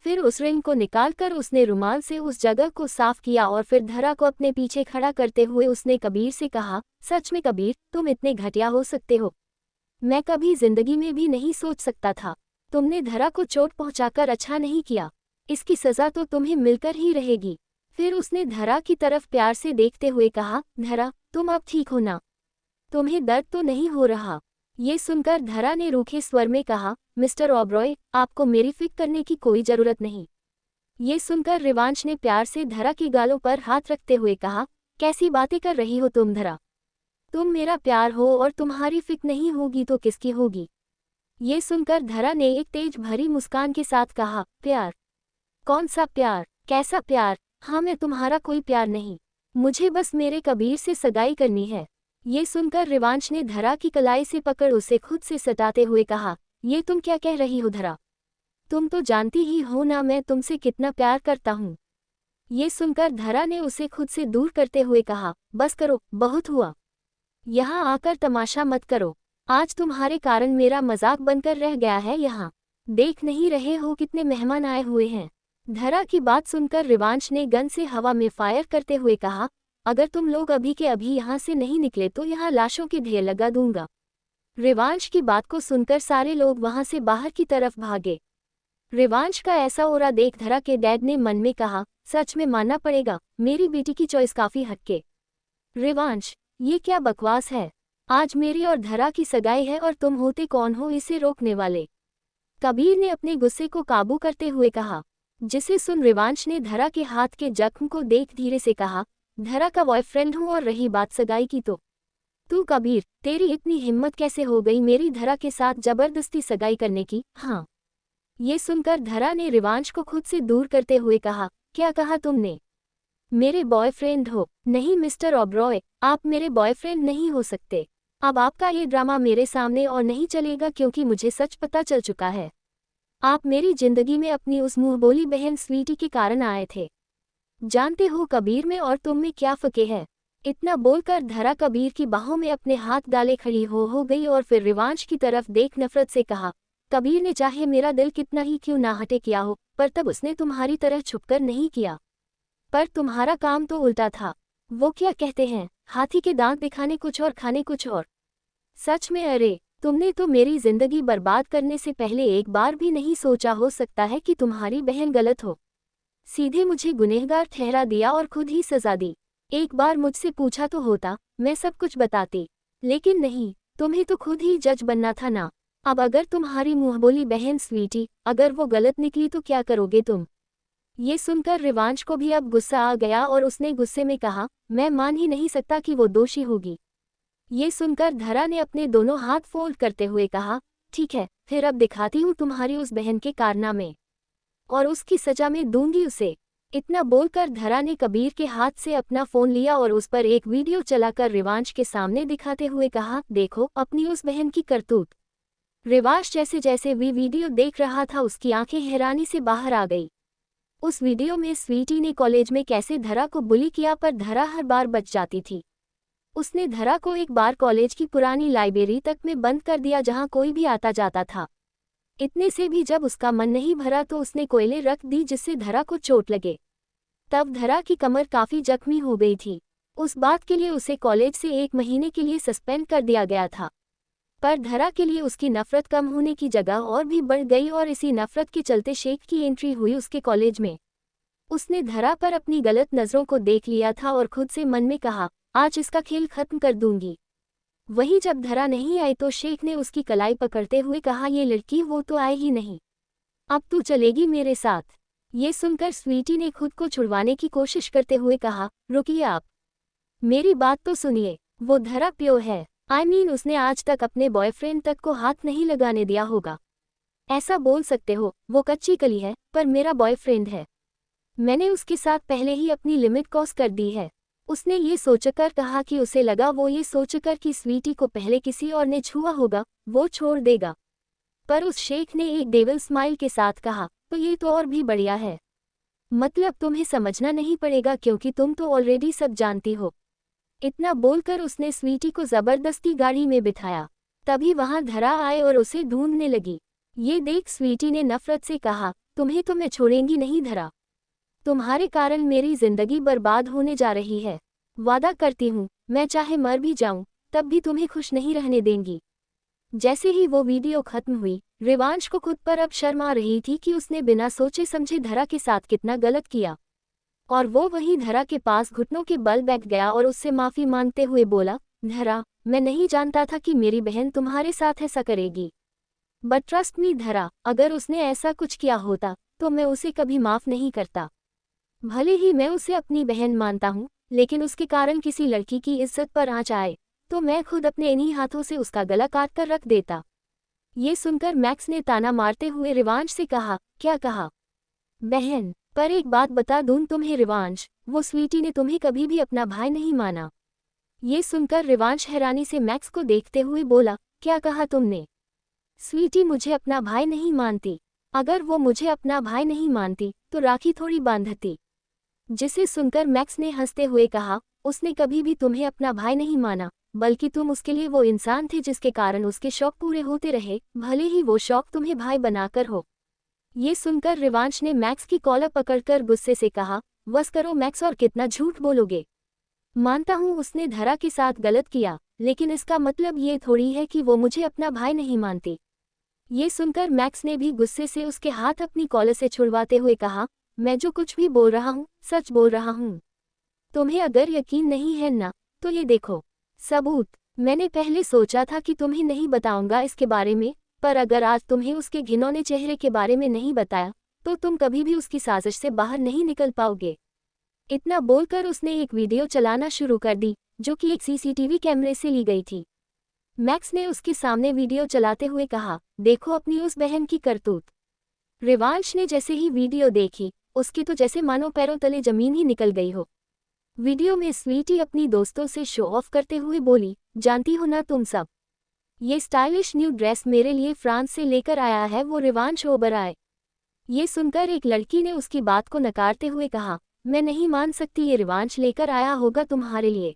फिर उस रिंग को निकालकर उसने रुमाल से उस जगह को साफ किया और फिर धरा को अपने पीछे खड़ा करते हुए उसने कबीर से कहा, सच में कबीर, तुम इतने घटिया हो सकते हो? मैं कभी जिंदगी में भी नहीं सोच सकता था। तुमने धरा को चोट पहुंचाकर अच्छा नहीं किया, इसकी सजा तो तुम्हें मिलकर ही रहेगी। फिर उसने धरा की तरफ प्यार से देखते हुए कहा, धरा, तुम अब ठीक हो ना? तुम्हें दर्द तो नहीं हो रहा? ये सुनकर धरा ने रूखे स्वर में कहा, मिस्टर ओबरॉय, आपको मेरी फिक्र करने की कोई जरूरत नहीं। ये सुनकर रिवांश ने प्यार से धरा की गालों पर हाथ रखते हुए कहा, कैसी बातें कर रही हो तुम धरा? तुम मेरा प्यार हो और तुम्हारी फिक्र नहीं होगी तो किसकी होगी? ये सुनकर धरा ने एक तेज भरी मुस्कान के साथ कहा, प्यार? कौन सा प्यार? कैसा प्यार? हाँ, मैं तुम्हारा कोई प्यार नहीं, मुझे बस मेरे कबीर से सगाई करनी है। ये सुनकर रिवांश ने धरा की कलाई से पकड़ उसे खुद से सटाते हुए कहा, ये तुम क्या कह रही हो धरा? तुम तो जानती ही हो ना मैं तुमसे कितना प्यार करता हूँ। ये सुनकर धरा ने उसे खुद से दूर करते हुए कहा, बस करो, बहुत हुआ। यहाँ आकर तमाशा मत करो, आज तुम्हारे कारण मेरा मजाक बनकर रह गया है यहाँ। देख नहीं रहे हो कितने मेहमान आए हुए हैं? धरा की बात सुनकर रिवांश ने गन से हवा में फायर करते हुए कहा, अगर तुम लोग अभी के अभी यहाँ से नहीं निकले तो यहाँ लाशों के ढेर लगा दूंगा। रिवांश की बात को सुनकर सारे लोग वहां से बाहर की तरफ भागे। रिवांश का ऐसा ओरा देख धरा के डैड ने मन में कहा, सच में मानना पड़ेगा, मेरी बेटी की चॉइस काफी हटके। रिवांश, ये क्या बकवास है? आज मेरी और धरा की सगाई है और तुम होते कौन हो इसे रोकने वाले? कबीर ने अपने गुस्से को काबू करते हुए कहा। जिसे सुन रिवांश ने धरा के हाथ के जख्म को देख धीरे से कहा, धरा का बॉयफ्रेंड हूँ और रही बात सगाई की तो तू कबीर, तेरी इतनी हिम्मत कैसे हो गई मेरी धरा के साथ जबरदस्ती सगाई करने की? हाँ। ये सुनकर धरा ने रिवांश को खुद से दूर करते हुए कहा, क्या कहा तुमने? मेरे बॉयफ्रेंड हो? नहीं मिस्टर ओबरॉय, आप मेरे बॉयफ्रेंड नहीं हो सकते। अब आपका ये ड्रामा मेरे सामने और नहीं चलेगा क्योंकि मुझे सच पता चल चुका है। आप मेरी जिंदगी में अपनी उस मुंहबोली बहन स्वीटी के कारण आए थे। जानते हो कबीर में और तुम में क्या फर्क है? इतना बोलकर धरा कबीर की बाहों में अपने हाथ डाले खड़ी हो गई और फिर रिवांश की तरफ देख नफरत से कहा, कबीर ने चाहे मेरा दिल कितना ही क्यों ना हटे किया हो, पर तब उसने तुम्हारी तरह छुपकर नहीं किया। पर तुम्हारा काम तो उल्टा था। वो क्या कहते हैं, हाथी के दांत दिखाने कुछ और खाने कुछ और। सच में अरे, तुमने तो मेरी जिंदगी बर्बाद करने से पहले एक बार भी नहीं सोचा हो सकता है कि तुम्हारी बहन गलत हो। सीधे मुझे गुनहगार ठहरा दिया और खुद ही सजा दी। एक बार मुझसे पूछा तो होता, मैं सब कुछ बताती, लेकिन नहीं, तुम्हें तो खुद ही जज बनना था ना। अब अगर तुम्हारी मुंहबोली बहन स्वीटी, अगर वो गलत निकली तो क्या करोगे तुम? ये सुनकर रिवांश को भी अब गुस्सा आ गया और उसने गुस्से में कहा, मैं मान ही नहीं सकता कि वो दोषी होगी। ये सुनकर धरा ने अपने दोनों हाथ फोल्ड करते हुए कहा, ठीक है, फिर अब दिखाती हूँ तुम्हारी उस बहन के कारनामे, और उसकी सजा में दूंगी उसे। इतना बोलकर धरा ने कबीर के हाथ से अपना फोन लिया और उस पर एक वीडियो चलाकर रिवांश के सामने दिखाते हुए कहा, देखो अपनी उस बहन की करतूत। रिवांश जैसे जैसे वीडियो देख रहा था उसकी आंखें हैरानी से बाहर आ गई। उस वीडियो में स्वीटी ने कॉलेज में कैसे धरा को बुली किया पर धरा हर बार बच जाती थी। उसने धरा को एक बार कॉलेज की पुरानी लाइब्रेरी तक में बंद कर दिया जहां कोई भी आता जाता था। इतने से भी जब उसका मन नहीं भरा तो उसने कोयले रख दी जिससे धरा को चोट लगे। तब धरा की कमर काफी जख्मी हो गई थी। उस बात के लिए उसे कॉलेज से 1 महीने के लिए सस्पेंड कर दिया गया था। पर धरा के लिए उसकी नफरत कम होने की जगह और भी बढ़ गई और इसी नफरत के चलते शेख की एंट्री हुई उसके कॉलेज में। उसने धरा पर अपनी गलत नज़रों को देख लिया था और खुद से मन में कहा, आज इसका खेल खत्म कर दूंगी। वहीं जब धरा नहीं आई तो शेख ने उसकी कलाई पकड़ते हुए कहा, ये लड़की वो तो आई ही नहीं, अब तू चलेगी मेरे साथ। ये सुनकर स्वीटी ने खुद को छुड़वाने की कोशिश करते हुए कहा, रुकिए आप, मेरी बात तो सुनिए, वो धरा प्योर है। उसने आज तक अपने बॉयफ्रेंड तक को हाथ नहीं लगाने दिया होगा। ऐसा बोल सकते हो, वो कच्ची कली है पर मेरा बॉयफ्रेंड है। मैंने उसके साथ पहले ही अपनी लिमिट क्रॉस कर दी है। उसने ये सोचकर कहा कि उसे लगा वो ये सोचकर कि स्वीटी को पहले किसी और ने छुआ होगा वो छोड़ देगा। पर उस शेख ने एक डेविल स्माइल के साथ कहा, तो ये तो और भी बढ़िया है। मतलब तुम्हें समझना नहीं पड़ेगा क्योंकि तुम तो ऑलरेडी सब जानती हो। इतना बोलकर उसने स्वीटी को जबरदस्ती गाड़ी में बिठाया। तभी वहां धरा आए और उसे ढूंढने लगी। ये देख स्वीटी ने नफरत से कहा, तुम्हें तो मैं छोड़ेंगी नहीं धरा, तुम्हारे कारण मेरी जिंदगी बर्बाद होने जा रही है। वादा करती हूँ मैं चाहे मर भी जाऊं तब भी तुम्हें खुश नहीं रहने देंगी। जैसे ही वो वीडियो खत्म हुई, रिवांश को खुद पर अब शर्म आ रही थी कि उसने बिना सोचे समझे धरा के साथ कितना गलत किया। और वो वहीं धरा के पास घुटनों के बल बैठ गया और उससे माफी मांगते हुए बोला, धरा, मैं नहीं जानता था कि मेरी बहन तुम्हारे साथ ऐसा करेगी। बट ट्रस्ट मी धरा, अगर उसने ऐसा कुछ किया होता तो मैं उसे कभी माफ नहीं करता। भले ही मैं उसे अपनी बहन मानता हूँ, लेकिन उसके कारण किसी लड़की की इज्जत पर आंच आए तो मैं खुद अपने इन्हीं हाथों से उसका गला काट कर रख देता। ये सुनकर मैक्स ने ताना मारते हुए रिवांश से कहा, क्या कहा? बहन? पर एक बात बता दूं तुम्हें रिवांश, वो स्वीटी ने तुम्हें कभी भी अपना भाई नहीं माना। ये सुनकर रिवांश हैरानी से मैक्स को देखते हुए बोला, क्या कहा तुमने? स्वीटी मुझे अपना भाई नहीं मानती। अगर वो मुझे अपना भाई नहीं मानती तो राखी थोड़ी बांधती। जिसे सुनकर मैक्स ने हंसते हुए कहा, उसने कभी भी तुम्हें अपना भाई नहीं माना, बल्कि तुम उसके लिए वो इंसान थे जिसके कारण उसके शौक पूरे होते रहे, भले ही वो शौक तुम्हें भाई बनाकर हो। ये सुनकर रिवांश ने मैक्स की कॉलर पकड़कर गुस्से से कहा, बस करो मैक्स, और कितना झूठ बोलोगे। मानता हूँ उसने धरा के साथ गलत किया, लेकिन इसका मतलब ये थोड़ी है कि वो मुझे अपना भाई नहीं मानती। ये सुनकर मैक्स ने भी गुस्से से उसके हाथ अपनी कॉलर से छुड़वाते हुए कहा, मैं जो कुछ भी बोल रहा हूँ सच बोल रहा हूँ। तुम्हें अगर यकीन नहीं है ना, तो ये देखो सबूत। मैंने पहले सोचा था कि तुम्हें नहीं बताऊंगा इसके बारे में, पर अगर आज तुम्हें उसके घिनौने चेहरे के बारे में नहीं बताया तो तुम कभी भी उसकी साजिश से बाहर नहीं निकल पाओगे। इतना बोलकर उसने एक वीडियो चलाना शुरू कर दी, जो कि एक सीसीटीवी कैमरे से ली गई थी। मैक्स ने उसके सामने वीडियो चलाते हुए कहा, देखो अपनी उस बहन की करतूत। रिवांश ने जैसे ही वीडियो देखी, उसकी तो जैसे मानो पैरों तले जमीन ही निकल गई हो। वीडियो में स्वीटी अपनी दोस्तों से शो ऑफ करते हुए बोली, जानती हो ना तुम सब, ये स्टाइलिश न्यू ड्रेस मेरे लिए फ्रांस से लेकर आया है वो रिवांश ओबराय। ये सुनकर एक लड़की ने उसकी बात को नकारते हुए कहा, मैं नहीं मान सकती ये रिवांश लेकर आया होगा तुम्हारे लिए।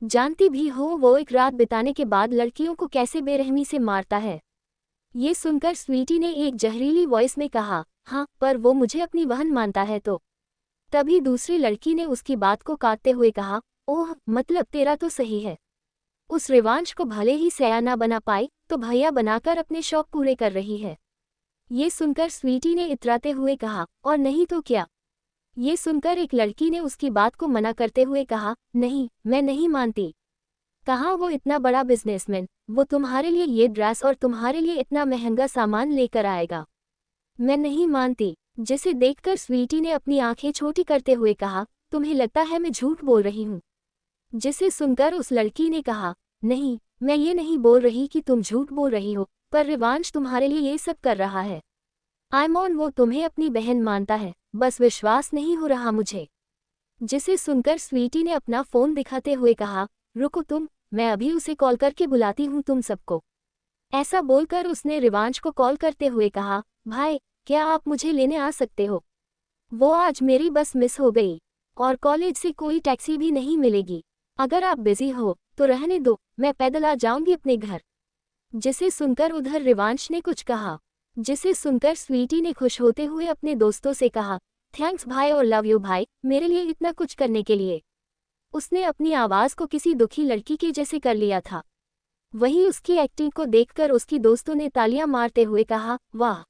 जानती भी हो वो एक रात बिताने के बाद लड़कियों को कैसे बेरहमी से मारता है। ये सुनकर स्वीटी ने एक जहरीली वॉइस में कहा, हाँ, पर वो मुझे अपनी बहन मानता है तो। तभी दूसरी लड़की ने उसकी बात को काटते हुए कहा, ओह, मतलब तेरा तो सही है। उस रिवांश को भले ही सया ना बना पाई तो भैया बनाकर अपने शौक पूरे कर रही है। ये सुनकर स्वीटी ने इतराते हुए कहा, और नहीं तो क्या। ये सुनकर एक लड़की ने उसकी बात को मना करते हुए कहा, नहीं, मैं नहीं मानती। कहाँ वो इतना बड़ा बिजनेसमैन, वो तुम्हारे लिए ये ड्रेस और तुम्हारे लिए इतना महंगा सामान लेकर आएगा। मैं नहीं मानती। जिसे देखकर स्वीटी ने अपनी आंखें छोटी करते हुए कहा, तुम्हें लगता है मैं झूठ बोल रही हूँ? जिसे सुनकर उस लड़की ने कहा, नहीं, मैं ये नहीं बोल रही कि तुम झूठ बोल रही हो, पर रिवांश तुम्हारे लिए ये सब कर रहा है। आयमोन वो तुम्हें अपनी बहन मानता है, बस विश्वास नहीं हो रहा मुझे। जिसे सुनकर स्वीटी ने अपना फोन दिखाते हुए कहा, रुको तुम, मैं अभी उसे कॉल करके बुलाती हूँ तुम सबको। ऐसा बोलकर उसने रिवांश को कॉल करते हुए कहा, भाई, क्या आप मुझे लेने आ सकते हो? वो आज मेरी बस मिस हो गई और कॉलेज से कोई टैक्सी भी नहीं मिलेगी। अगर आप बिजी हो तो रहने दो, मैं पैदल आ जाऊंगी अपने घर। जिसे सुनकर उधर रिवांश ने कुछ कहा, जिसे सुनकर स्वीटी ने खुश होते हुए अपने दोस्तों से कहा, थैंक्स भाई और लव यू भाई, मेरे लिए इतना कुछ करने के लिए। उसने अपनी आवाज़ को किसी दुखी लड़की के जैसे कर लिया था। वहीं उसकी एक्टिंग को देखकर उसकी दोस्तों ने तालियां मारते हुए कहा, वाह,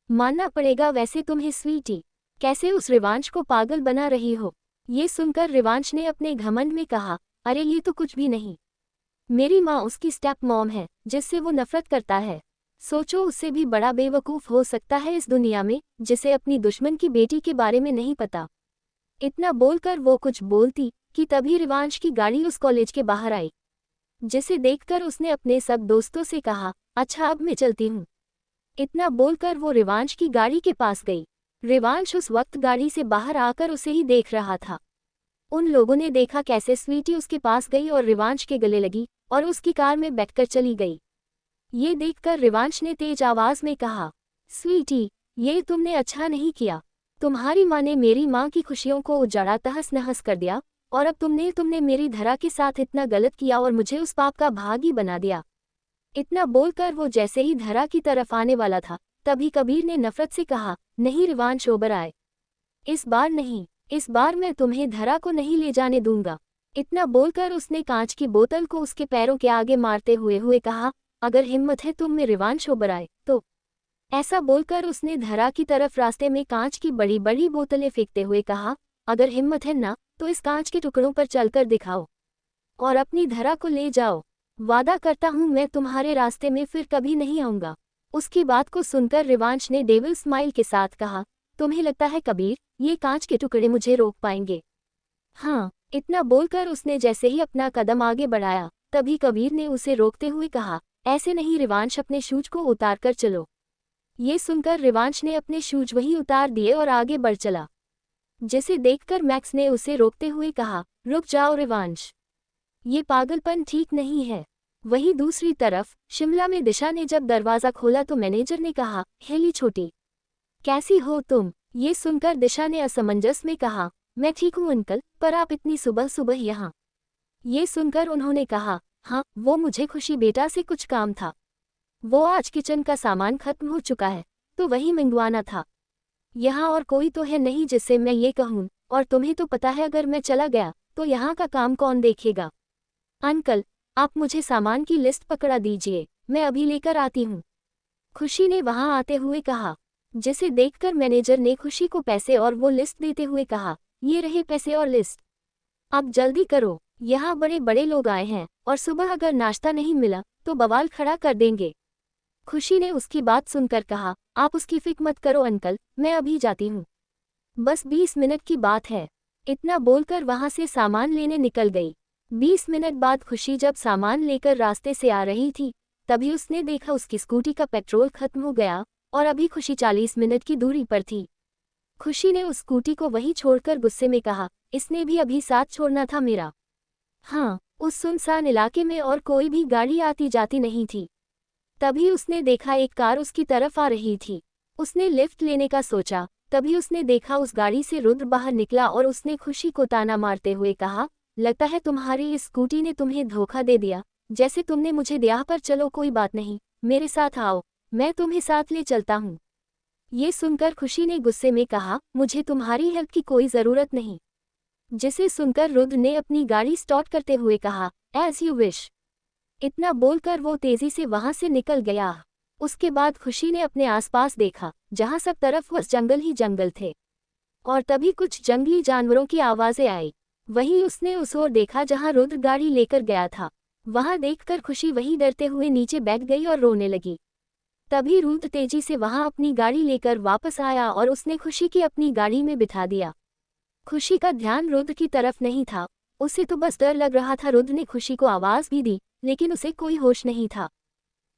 मानना पड़ेगा वैसे तुम्हें स्वीटी, कैसे उस रिवांश को पागल बना रही हो। ये सुनकर रिवांश ने अपने घमंड में कहा, अरे ये तो कुछ भी नहीं। मेरी माँ उसकी स्टेप मॉम है जिससे वो नफरत करता है। सोचो उससे भी बड़ा बेवकूफ़ हो सकता है इस दुनिया में, जिसे अपनी दुश्मन की बेटी के बारे में नहीं पता। इतना बोलकर वो कुछ बोलती कि तभी रिवांश की गाड़ी उस कॉलेज के बाहर आई। जिसे देखकर उसने अपने सब दोस्तों से कहा, अच्छा अब मैं चलती हूँ। इतना बोलकर वो रिवांश की गाड़ी के पास गई। रिवांश उस वक्त गाड़ी से बाहर आकर उसे ही देख रहा था। उन लोगों ने देखा कैसे स्वीटी उसके पास गई और रिवांश के गले लगी और उसकी कार में बैठकर चली गई। ये देखकर रिवांश ने तेज आवाज में कहा, स्वीटी, ये तुमने अच्छा नहीं किया। तुम्हारी माँ ने मेरी माँ की खुशियों को उजाड़ा, तहस नहस कर दिया, और अब तुमने मेरी धरा के साथ इतना गलत किया और मुझे उस पाप का भागी बना दिया। इतना बोलकर वो जैसे ही धरा की तरफ आने वाला था, तभी कबीर ने नफरत से कहा, नहीं रिवांश ओबराय, इस बार नहीं, इस बार मैं तुम्हें धरा को नहीं ले जाने दूंगा। इतना बोलकर उसने कांच की बोतल को उसके पैरों के आगे मारते हुए कहा, अगर हिम्मत है तुम में रिवांश हो बराए तो। ऐसा बोलकर उसने धरा की तरफ रास्ते में कांच की बड़ी बड़ी बोतलें फेंकते हुए कहा, अगर हिम्मत है ना तो इस कांच के टुकड़ों पर चलकर दिखाओ और अपनी धरा को ले जाओ। वादा करता हूं मैं तुम्हारे रास्ते में फिर कभी नहीं आऊंगा। उसकी बात को सुनकर रिवांश ने डेविल स्माइल के साथ कहा, तुम्हें लगता है कबीर ये कांच के टुकड़े मुझे रोक पाएंगे? हाँ, इतना बोलकर उसने जैसे ही अपना कदम आगे बढ़ाया तभी कबीर ने उसे रोकते हुए कहा, ऐसे नहीं रिवांश, अपने शूज को उतार कर चलो। ये सुनकर रिवांश ने अपने शूज वहीं उतार दिए और आगे बढ़ चला। जिसे देखकर मैक्स ने उसे रोकते हुए कहा, रुक जाओ रिवांश, ये पागलपन ठीक नहीं है। वहीं दूसरी तरफ शिमला में दिशा ने जब दरवाजा खोला तो मैनेजर ने कहा, हेली छोटी, कैसी हो तुम? ये सुनकर दिशा ने असमंजस में कहा, मैं ठीक हूँ अंकल, पर आप इतनी सुबह सुबह यहाँ? ये सुनकर उन्होंने कहा, हाँ वो मुझे खुशी बेटा से कुछ काम था। वो आज किचन का सामान खत्म हो चुका है तो वही मंगवाना था। यहाँ और कोई तो है नहीं जिससे मैं ये कहूँ, और तुम्हें तो पता है अगर मैं चला गया तो यहाँ का काम कौन देखेगा। अंकल आप मुझे सामान की लिस्ट पकड़ा दीजिए, मैं अभी लेकर आती हूँ, खुशी ने वहां आते हुए कहा। जिसे देखकर मैनेजर ने खुशी को पैसे और वो लिस्ट देते हुए कहा, ये रहे पैसे और लिस्ट, अब जल्दी करो, यहाँ बड़े बड़े लोग आए हैं और सुबह अगर नाश्ता नहीं मिला तो बवाल खड़ा कर देंगे। खुशी ने उसकी बात सुनकर कहा, आप उसकी फिक्र मत करो अंकल, मैं अभी जाती हूँ, बस 20 मिनट की बात है। इतना बोलकर वहां से सामान लेने निकल गई। 20 मिनट बाद खुशी जब सामान लेकर रास्ते से आ रही थी तभी उसने देखा उसकी स्कूटी का पेट्रोल खत्म हो गया और अभी खुशी 40 मिनट की दूरी पर थी। खुशी ने उस स्कूटी को वहीं छोड़कर गुस्से में कहा, इसने भी अभी साथ छोड़ना था मेरा। हाँ, उस सुनसान इलाके में और कोई भी गाड़ी आती जाती नहीं थी। तभी उसने देखा एक कार उसकी तरफ आ रही थी। उसने लिफ्ट लेने का सोचा, तभी उसने देखा उस गाड़ी से रुद्र बाहर निकला और उसने खुशी को ताना मारते हुए कहा, लगता है तुम्हारी इस स्कूटी ने तुम्हें धोखा दे दिया, जैसे तुमने मुझे दिया, पर चलो कोई बात नहीं, मेरे साथ आओ, मैं तुम्हें साथ ले चलता हूँ। ये सुनकर खुशी ने गुस्से में कहा, मुझे तुम्हारी हेल्प की कोई ज़रूरत नहीं। जिसे सुनकर रुद्र ने अपनी गाड़ी स्टार्ट करते हुए कहा, एज यू विश। इतना बोलकर वो तेजी से वहां से निकल गया। उसके बाद खुशी ने अपने आसपास देखा, जहां सब तरफ बस जंगल ही जंगल थे और तभी कुछ जंगली जानवरों की आवाज़ें आई। वहीं उसने उस ओर देखा जहां रुद्र गाड़ी लेकर गया था। वहां देखकर खुशी वहीं डरते हुए नीचे बैठ गई और रोने लगी। तभी रुद्र तेजी से वहां अपनी गाड़ी लेकर वापस आया और उसने खुशी की अपनी गाड़ी में बिठा दिया। खुशी का ध्यान रुद्र की तरफ नहीं था, उसे तो बस डर लग रहा था। रुद्र ने खुशी को आवाज़ भी दी लेकिन उसे कोई होश नहीं था।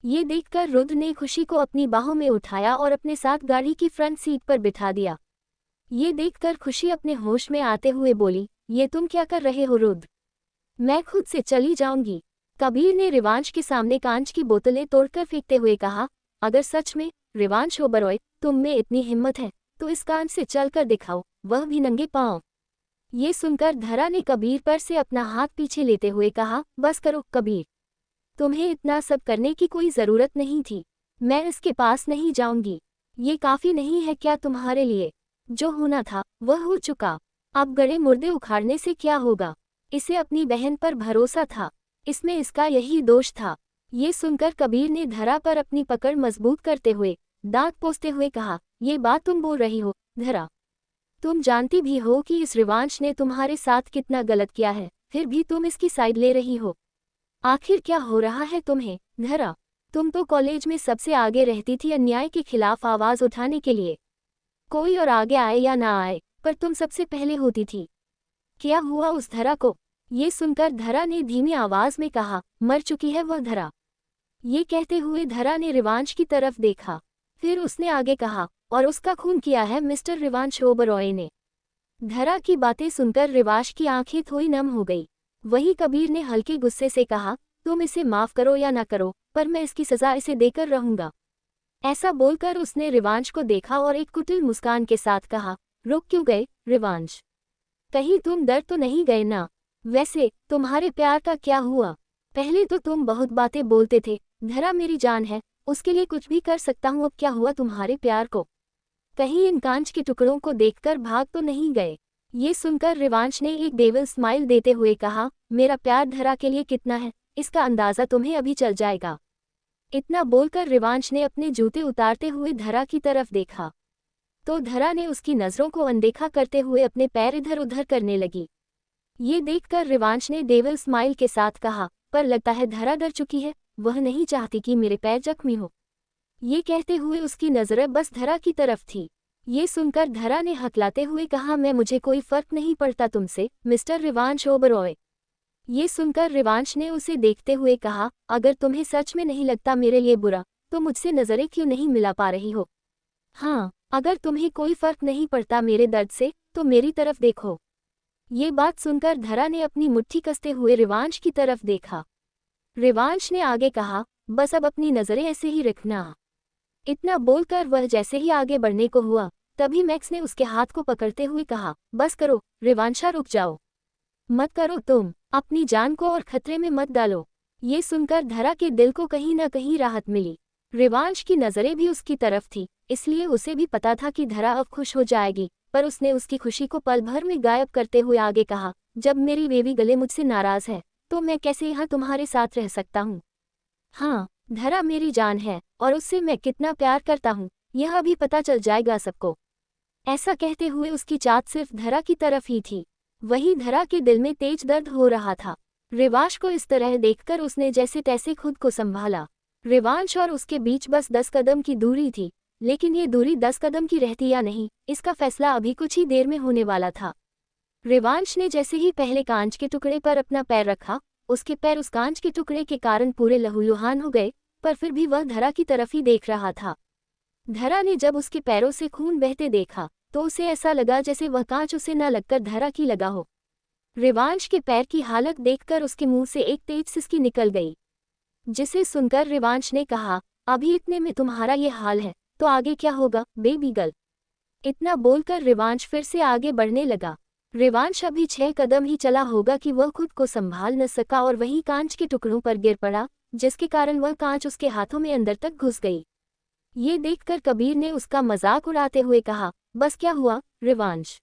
ये देखकर रुद्र ने खुशी को अपनी बाहों में उठाया और अपने साथ गाड़ी की फ्रंट सीट पर बिठा दिया। ये देखकर खुशी अपने होश में आते हुए बोली, ये तुम क्या कर रहे हो रुद्र? मैं खुद से चली जाऊंगी। कबीर ने रिवांश के सामने कांच की बोतलें तोड़कर फेंकते हुए कहा, अगर सच में रिवांश ओबरॉय तुम में इतनी हिम्मत है तो इस कांच से चलकर दिखाओ, वह भी नंगे पांव। ये सुनकर धरा ने कबीर पर से अपना हाथ पीछे लेते हुए कहा, बस करो कबीर, तुम्हें इतना सब करने की कोई ज़रूरत नहीं थी। मैं इसके पास नहीं जाऊंगी। ये काफ़ी नहीं है क्या तुम्हारे लिए? जो होना था वह हो चुका, अब गड़े मुर्दे उखाड़ने से क्या होगा? इसे अपनी बहन पर भरोसा था, इसमें इसका यही दोष था। ये सुनकर कबीर ने धरा पर अपनी पकड़ मजबूत करते हुए दांत पोंछते हुए कहा, ये बात तुम बोल रही हो धरा? तुम जानती भी हो कि इस रिवांश ने तुम्हारे साथ कितना गलत किया है, फिर भी तुम इसकी साइड ले रही हो। आखिर क्या हो रहा है तुम्हें धरा? तुम तो कॉलेज में सबसे आगे रहती थी अन्याय के खिलाफ आवाज़ उठाने के लिए। कोई और आगे आए या ना आए, पर तुम सबसे पहले होती थी। क्या हुआ उस धरा को? ये सुनकर धरा ने धीमी आवाज़ में कहा, मर चुकी है वह धरा। ये कहते हुए धरा ने रिवांश की तरफ देखा, फिर उसने आगे कहा, और उसका खून किया है मिस्टर रिवांश ओबरॉय ने। धरा की बातें सुनकर रिवांश की आंखें थोड़ी नम हो गई। वही कबीर ने हल्के गुस्से से कहा, तुम इसे माफ करो या ना करो, पर मैं इसकी सजा इसे देकर रहूंगा। ऐसा बोलकर उसने रिवांश को देखा और एक कुटिल मुस्कान के साथ कहा, रुक क्यों गए रिवांश? कहीं तुम डर तो नहीं गए ना? वैसे तुम्हारे प्यार का क्या हुआ? पहले तो तुम बहुत बातें बोलते थे, धरा मेरी जान है, उसके लिए कुछ भी कर सकता हूँ, अब क्या हुआ तुम्हारे प्यार को? कहीं इन कांच के टुकड़ों को देखकर भाग तो नहीं गए? ये सुनकर रिवांश ने एक डेविल स्माइल देते हुए कहा, मेरा प्यार धरा के लिए कितना है इसका अंदाज़ा तुम्हें अभी चल जाएगा। इतना बोलकर रिवांश ने अपने जूते उतारते हुए धरा की तरफ देखा तो धरा ने उसकी नज़रों को अनदेखा करते हुए अपने पैर इधर उधर करने लगी। ये देखकर रिवांश ने डेविल स्माइल के साथ कहा, पर लगता है धरा डर चुकी है, वह नहीं चाहती कि मेरे पैर जख्मी हो। ये कहते हुए उसकी नज़रें बस धरा की तरफ थी। ये सुनकर धरा ने हकलाते हुए कहा, मैं मुझे कोई फर्क नहीं पड़ता तुमसे, मिस्टर रिवांश ओबरॉय। ये सुनकर रिवांश ने उसे देखते हुए कहा, अगर तुम्हें सच में नहीं लगता मेरे लिए बुरा, तो मुझसे नज़रें क्यों नहीं मिला पा रही हो? हाँ, अगर तुम्हें कोई फर्क नहीं पड़ता मेरे दर्द से, तो मेरी तरफ देखो। ये बात सुनकर धरा ने अपनी मुट्ठी कसते हुए रिवांश की तरफ देखा। रिवांश ने आगे कहा, बस अब अपनी नज़रें ऐसे ही रखना। इतना बोलकर वह जैसे ही आगे बढ़ने को हुआ, तभी मैक्स ने उसके हाथ को पकड़ते हुए कहा, बस करो रिवांशा, रुक जाओ, मत करो, तुम अपनी जान को और खतरे में मत डालो। ये सुनकर धरा के दिल को कहीं न कहीं राहत मिली। रिवांश की नज़रें भी उसकी तरफ थी, इसलिए उसे भी पता था कि धरा अब खुश हो जाएगी, पर उसने उसकी खुशी को पल भर में गायब करते हुए आगे कहा, जब मेरी बेबी गले मुझसे नाराज़ है, तो मैं कैसे यहाँ तुम्हारे साथ रह सकता हूँ? हाँ, धरा मेरी जान है, और उससे मैं कितना प्यार करता हूँ, यह अभी पता चल जाएगा सबको। ऐसा कहते हुए उसकी चाहत सिर्फ धरा की तरफ ही थी। वहीं धरा के दिल में तेज दर्द हो रहा था। रिवांश को इस तरह देखकर उसने जैसे तैसे खुद को संभाला। रिवांश और उसके बीच बस 10 कदम की दूरी थी, लेकिन ये दूरी 10 कदम की रहती या नहीं, इसका फैसला अभी कुछ ही देर में होने वाला था। रिवांश ने जैसे ही पहले कांच के टुकड़े पर अपना पैर रखा, उसके पैर उस कांच के टुकड़े के कारण पूरे लहूलुहान हो गए, पर फिर भी वह धरा की तरफ ही देख रहा था। धरा ने जब उसके पैरों से खून बहते देखा, तो उसे ऐसा लगा जैसे वह कांच उसे न लगकर धरा की लगा हो। रिवांश के पैर की हालत देखकर उसके मुंह से एक तेज सिसकी निकल गई, जिसे सुनकर रिवांश ने कहा, अभी इतने में तुम्हारा ये हाल है, तो आगे क्या होगा बेबी गर्ल? इतना बोलकर रिवांश फिर से आगे बढ़ने लगा। रिवांश अभी 6 कदम ही चला होगा कि वह खुद को संभाल न सका और वहीं कांच के टुकड़ों पर गिर पड़ा, जिसके कारण वह कांच उसके हाथों में अंदर तक घुस गई। ये देखकर कबीर ने उसका मजाक उड़ाते हुए कहा, बस क्या हुआ रिवांश,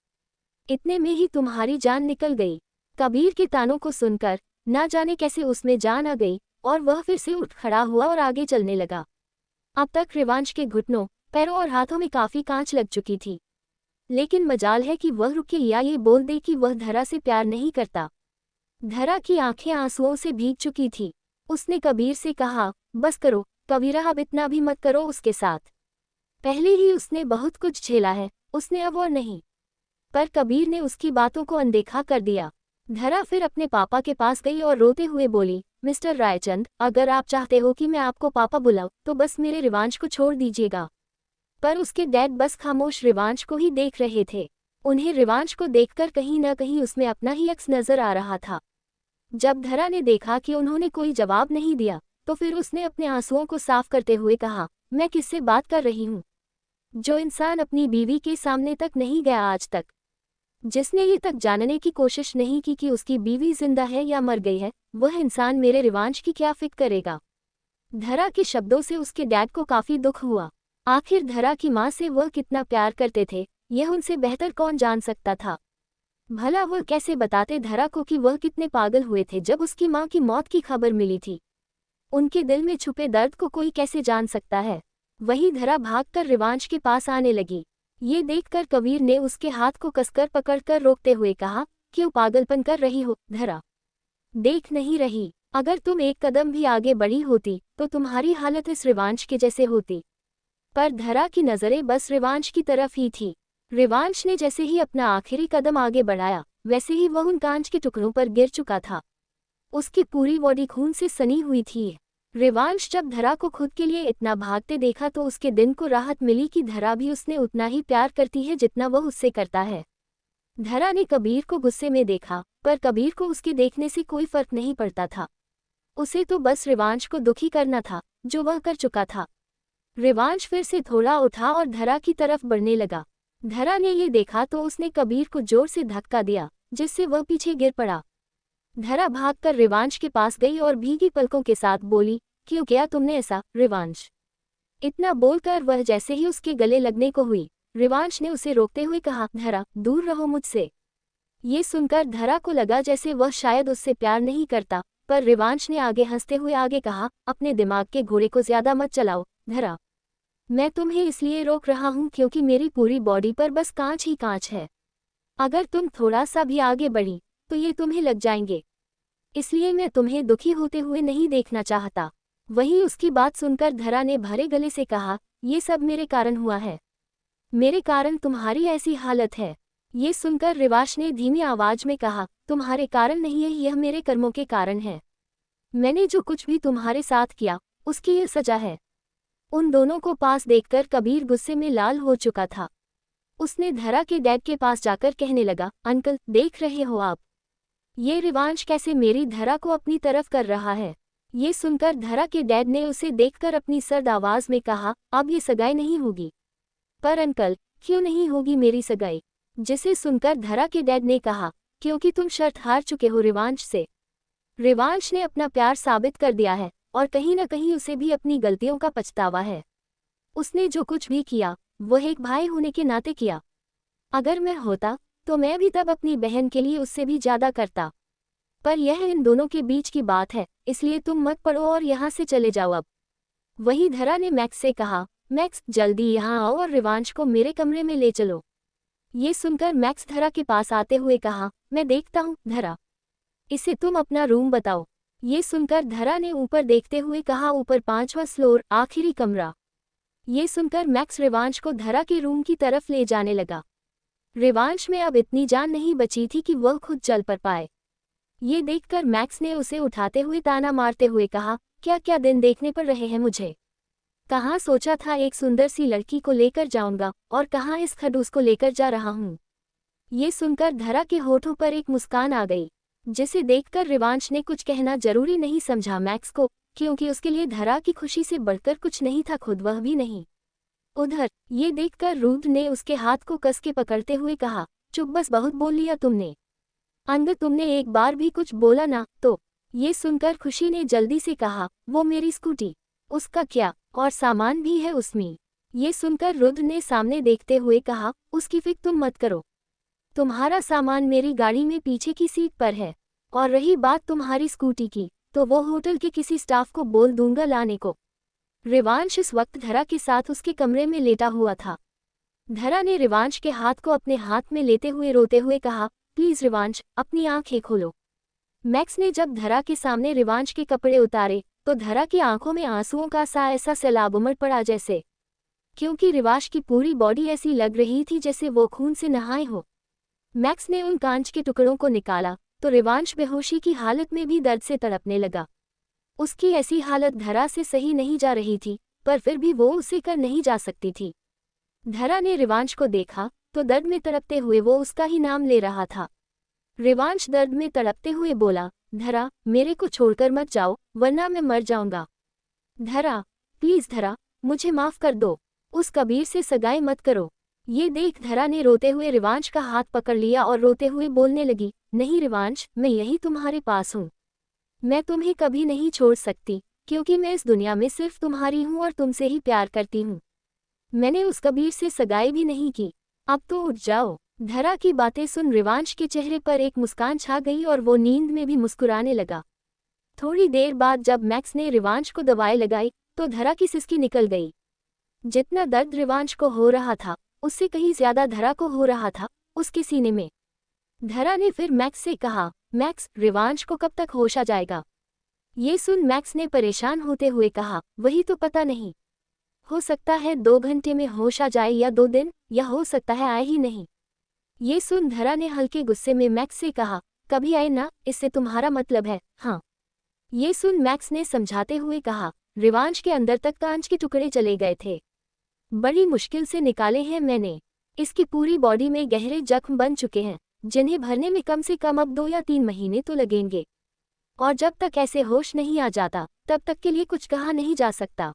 इतने में ही तुम्हारी जान निकल गई। कबीर के तानों को सुनकर ना जाने कैसे उसमें जान आ गई और वह फिर से उठ खड़ा हुआ और आगे चलने लगा। अब तक रिवांश के घुटनों, पैरों और हाथों में काफी कांच लग चुकी थी, लेकिन मजाल है कि वह रुके या ये बोल दे कि वह धरा से प्यार नहीं करता। धरा की आंखें आंसुओं से भीग चुकी थी। उसने कबीर से कहा, बस करो कबीरा, अब इतना भी मत करो उसके साथ, पहले ही उसने बहुत कुछ झेला है, उसने अब और नहीं। पर कबीर ने उसकी बातों को अनदेखा कर दिया। धरा फिर अपने पापा के पास गई और रोते हुए बोली, मिस्टर रायचंद, अगर आप चाहते हो कि मैं आपको पापा बुलाऊं, तो बस मेरे रिवांश को छोड़ दीजिएगा। पर उसके डैड बस खामोश रिवांश को ही देख रहे थे। उन्हें रिवांश को देखकर कहीं न कहीं उसमें अपना ही अक्स नजर आ रहा था। जब धरा ने देखा कि उन्होंने कोई जवाब नहीं दिया, तो फिर उसने अपने आंसुओं को साफ करते हुए कहा, मैं किससे बात कर रही हूँ? जो इंसान अपनी बीवी के सामने तक नहीं गया आज तक, जिसने ये तक जानने की कोशिश नहीं की कि उसकी बीवी जिंदा है या मर गई है, वह इंसान मेरे रिवांश की क्या फिक्र करेगा? धरा के शब्दों से उसके डैड को काफी दुख हुआ। आखिर धरा की माँ से वह कितना प्यार करते थे, यह उनसे बेहतर कौन जान सकता था। भला वह कैसे बताते धरा को कि वह कितने पागल हुए थे जब उसकी माँ की मौत की खबर मिली थी। उनके दिल में छुपे दर्द को कोई कैसे जान सकता है। वही धरा भागकर रिवांश के पास आने लगी। ये देखकर कबीर ने उसके हाथ को कसकर पकड़कर रोकते हुए कहा, क्यों पागलपन कर रही हो धरा? देख नहीं रही? अगर तुम एक कदम भी आगे बढ़ी होती तो तुम्हारी हालत इस रिवांश के जैसे होती। पर धरा की नजरें बस रिवांश की तरफ ही थी। रिवांश ने जैसे ही अपना आखिरी कदम आगे बढ़ाया, वैसे ही वह उन कांच के टुकड़ों पर गिर चुका था। उसकी पूरी बॉडी खून से सनी हुई थी। रिवांश जब धरा को खुद के लिए इतना भागते देखा तो उसके दिन को राहत मिली कि धरा भी उसने उतना ही प्यार करती है जितना वह उससे करता है। धरा ने कबीर को गुस्से में देखा, पर कबीर को उसके देखने से कोई फर्क नहीं पड़ता था। उसे तो बस रिवांश को दुखी करना था, जो वह कर चुका था। रिवांश फिर से थोड़ा उठा और धरा की तरफ बढ़ने लगा। धरा ने ये देखा तो उसने कबीर को जोर से धक्का दिया, जिससे वह पीछे गिर पड़ा। धरा भागकर रिवांश के पास गई और भीगी पलकों के साथ बोली, क्यों किया तुमने ऐसा रिवांश? इतना बोलकर वह जैसे ही उसके गले लगने को हुई, रिवांश ने उसे रोकते हुए कहा, धरा दूर रहो मुझसे। ये सुनकर धरा को लगा जैसे वह शायद उससे प्यार नहीं करता, पर रिवांश ने आगे हंसते हुए आगे कहा, अपने दिमाग के घोड़े को ज्यादा मत चलाओ धरा। मैं तुम्हें इसलिए रोक रहा हूँ क्योंकि मेरी पूरी बॉडी पर बस कांच ही कांच है। अगर तुम थोड़ा सा भी आगे बढ़ी तो ये तुम्हें लग जाएंगे, इसलिए मैं तुम्हें दुखी होते हुए नहीं देखना चाहता। वहीं उसकी बात सुनकर धरा ने भरे गले से कहा, ये सब मेरे कारण हुआ है, मेरे कारण तुम्हारी ऐसी हालत है। ये सुनकर रिवाश ने धीमी आवाज में कहा, तुम्हारे कारण नहीं है, यह मेरे कर्मों के कारण है। मैंने जो कुछ भी तुम्हारे साथ किया उसकी यह सजा है। उन दोनों को पास देखकर कबीर गुस्से में लाल हो चुका था। उसने धरा के डैड के पास जाकर कहने लगा, अंकल देख रहे हो आप, ये रिवांश कैसे मेरी धरा को अपनी तरफ कर रहा है। ये सुनकर धरा के डैड ने उसे देखकर अपनी सर्द आवाज में कहा, अब ये सगाई नहीं होगी। पर अंकल क्यों नहीं होगी मेरी सगाई? जिसे सुनकर धरा के डैड ने कहा, क्योंकि तुम शर्त हार चुके हो रिवांश से। रिवांश ने अपना प्यार साबित कर दिया है और कहीं न कहीं उसे भी अपनी गलतियों का पछतावा है। उसने जो कुछ भी किया वह एक भाई होने के नाते किया। अगर मैं होता तो मैं भी तब अपनी बहन के लिए उससे भी ज्यादा करता। पर यह इन दोनों के बीच की बात है, इसलिए तुम मत पड़ो और यहाँ से चले जाओ अब। वही धरा ने मैक्स से कहा, मैक्स जल्दी यहाँ आओ और रिवांश को मेरे कमरे में ले चलो। ये सुनकर मैक्स धरा के पास आते हुए कहा, मैं देखता हूँ धरा, इसे तुम अपना रूम बताओ। ये सुनकर धरा ने ऊपर देखते हुए कहा, ऊपर 5वां फ्लोर, आखिरी कमरा। ये सुनकर मैक्स रिवांश को धरा के रूम की तरफ ले जाने लगा। रिवांश में अब इतनी जान नहीं बची थी कि वह खुद चल पर पाए। ये देखकर मैक्स ने उसे उठाते हुए ताना मारते हुए कहा, क्या क्या दिन देखने पर रहे हैं मुझे? कहाँ सोचा था एक सुंदर सी लड़की को लेकर जाऊंगा और कहाँ इस खड़ूस को लेकर जा रहा हूँ। ये सुनकर धरा के होठों पर एक मुस्कान आ गई, जिसे देखकर रिवांश ने कुछ कहना जरूरी नहीं समझा मैक्स को, क्योंकि उसके लिए धरा की खुशी से बढ़कर कुछ नहीं था, खुद वह भी नहीं। उधर ये देखकर रुद्र ने उसके हाथ को कस के पकड़ते हुए कहा, चुप, बस बहुत बोल लिया तुमने। अंग तुमने एक बार भी कुछ बोला ना तो। ये सुनकर खुशी ने जल्दी से कहा, वो मेरी स्कूटी, उसका क्या, और सामान भी है उसमें। ये सुनकर रुद्र ने सामने देखते हुए कहा, उसकी फिक्र तुम मत करो, तुम्हारा सामान मेरी गाड़ी में पीछे की सीट पर है। और रही बात तुम्हारी स्कूटी की, तो वो होटल के किसी स्टाफ को बोल दूंगा लाने को। रिवांश इस वक्त धरा के साथ उसके कमरे में लेटा हुआ था। धरा ने रिवांश के हाथ को अपने हाथ में लेते हुए रोते हुए कहा, प्लीज रिवांश अपनी आंखें खोलो। मैक्स ने जब धरा के सामने रिवांश के कपड़े उतारे तो धरा की आंखों में आंसुओं का सा ऐसा सैलाब उमड़ पड़ा जैसे, क्योंकि रिवांश की पूरी बॉडी ऐसी लग रही थी जैसे वो खून से नहाए हो। मैक्स ने उन कांच के टुकड़ों को निकाला तो रिवांश बेहोशी की हालत में भी दर्द से तड़पने लगा। उसकी ऐसी हालत धरा से सही नहीं जा रही थी, पर फिर भी वो उसे कर नहीं जा सकती थी। धरा ने रिवांश को देखा तो दर्द में तड़पते हुए वो उसका ही नाम ले रहा था। रिवांश दर्द में तड़पते हुए बोला, धरा मेरे को छोड़कर मत जाओ वरना मैं मर जाऊंगा। धरा प्लीज धरा, मुझे माफ कर दो, उस कबीर से सगाई मत करो। ये देख धरा ने रोते हुए रिवांश का हाथ पकड़ लिया और रोते हुए बोलने लगी, नहीं रिवांश, मैं यही तुम्हारे पास हूँ, मैं तुम्हें कभी नहीं छोड़ सकती, क्योंकि मैं इस दुनिया में सिर्फ तुम्हारी हूँ और तुमसे ही प्यार करती हूँ। मैंने उस कबीर से सगाई भी नहीं की, अब तो उठ जाओ। धरा की बातें सुन रिवांश के चेहरे पर एक मुस्कान छा गई और वो नींद में भी मुस्कुराने लगा। थोड़ी देर बाद जब मैक्स ने रिवांश को दवाई लगाई तो धरा की सिसकी निकल गई। जितना दर्द रिवांश को हो रहा था उससे कहीं ज्यादा धरा को हो रहा था उसके सीने में। धरा ने फिर मैक्स से कहा, मैक्स रिवांश को कब तक होश आ जाएगा? ये सुन मैक्स ने परेशान होते हुए कहा, वही तो पता नहीं, हो सकता है 2 घंटे में होश आ जाए या 2 दिन, या हो सकता है आए ही नहीं। ये सुन धरा ने हल्के गुस्से में मैक्स से कहा, कभी आए ना, इससे तुम्हारा मतलब है? हाँ। ये सुन मैक्स ने समझाते हुए कहा, रिवांश के अंदर तक कांच के टुकड़े चले गए थे, बड़ी मुश्किल से निकाले हैं मैंने। इसकी पूरी बॉडी में गहरे जख्म बन चुके हैं जिन्हें भरने में कम से कम अब 2 या 3 महीने तो लगेंगे, और जब तक ऐसे होश नहीं आ जाता तब तक के लिए कुछ कहा नहीं जा सकता।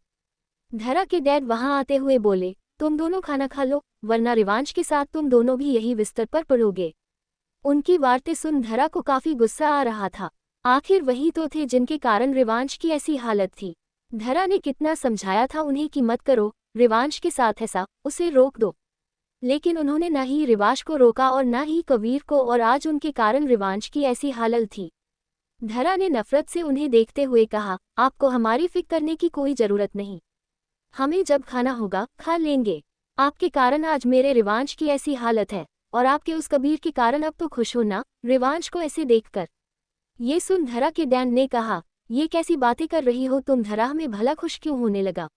धरा के डैड वहां आते हुए बोले, तुम दोनों खाना खा लो वरना रिवांश के साथ तुम दोनों भी यही बिस्तर पर पड़ोगे। उनकी बातें सुन धरा को काफी गुस्सा आ रहा था, आखिर वही तो थे जिनके कारण रिवांश की ऐसी हालत थी। धरा ने कितना समझाया था उन्हें कि मत करो रिवांश के साथ ऐसा, उसे रोक दो, लेकिन उन्होंने न ही रिवांश को रोका और न ही कबीर को, और आज उनके कारण रिवांश की ऐसी हालत थी। धरा ने नफरत से उन्हें देखते हुए कहा, आपको हमारी फिक्र करने की कोई जरूरत नहीं। हमें जब खाना होगा खा लेंगे। आपके कारण आज मेरे रिवांश की ऐसी हालत है, और आपके उस कबीर के कारण अब तो खुश हो ना रिवांश को ऐसे देखकर। ये सुन धरा के डैड ने कहा, ये कैसी बातें कर रही हो तुम धरा, हमें भला खुश क्यों होने लगा।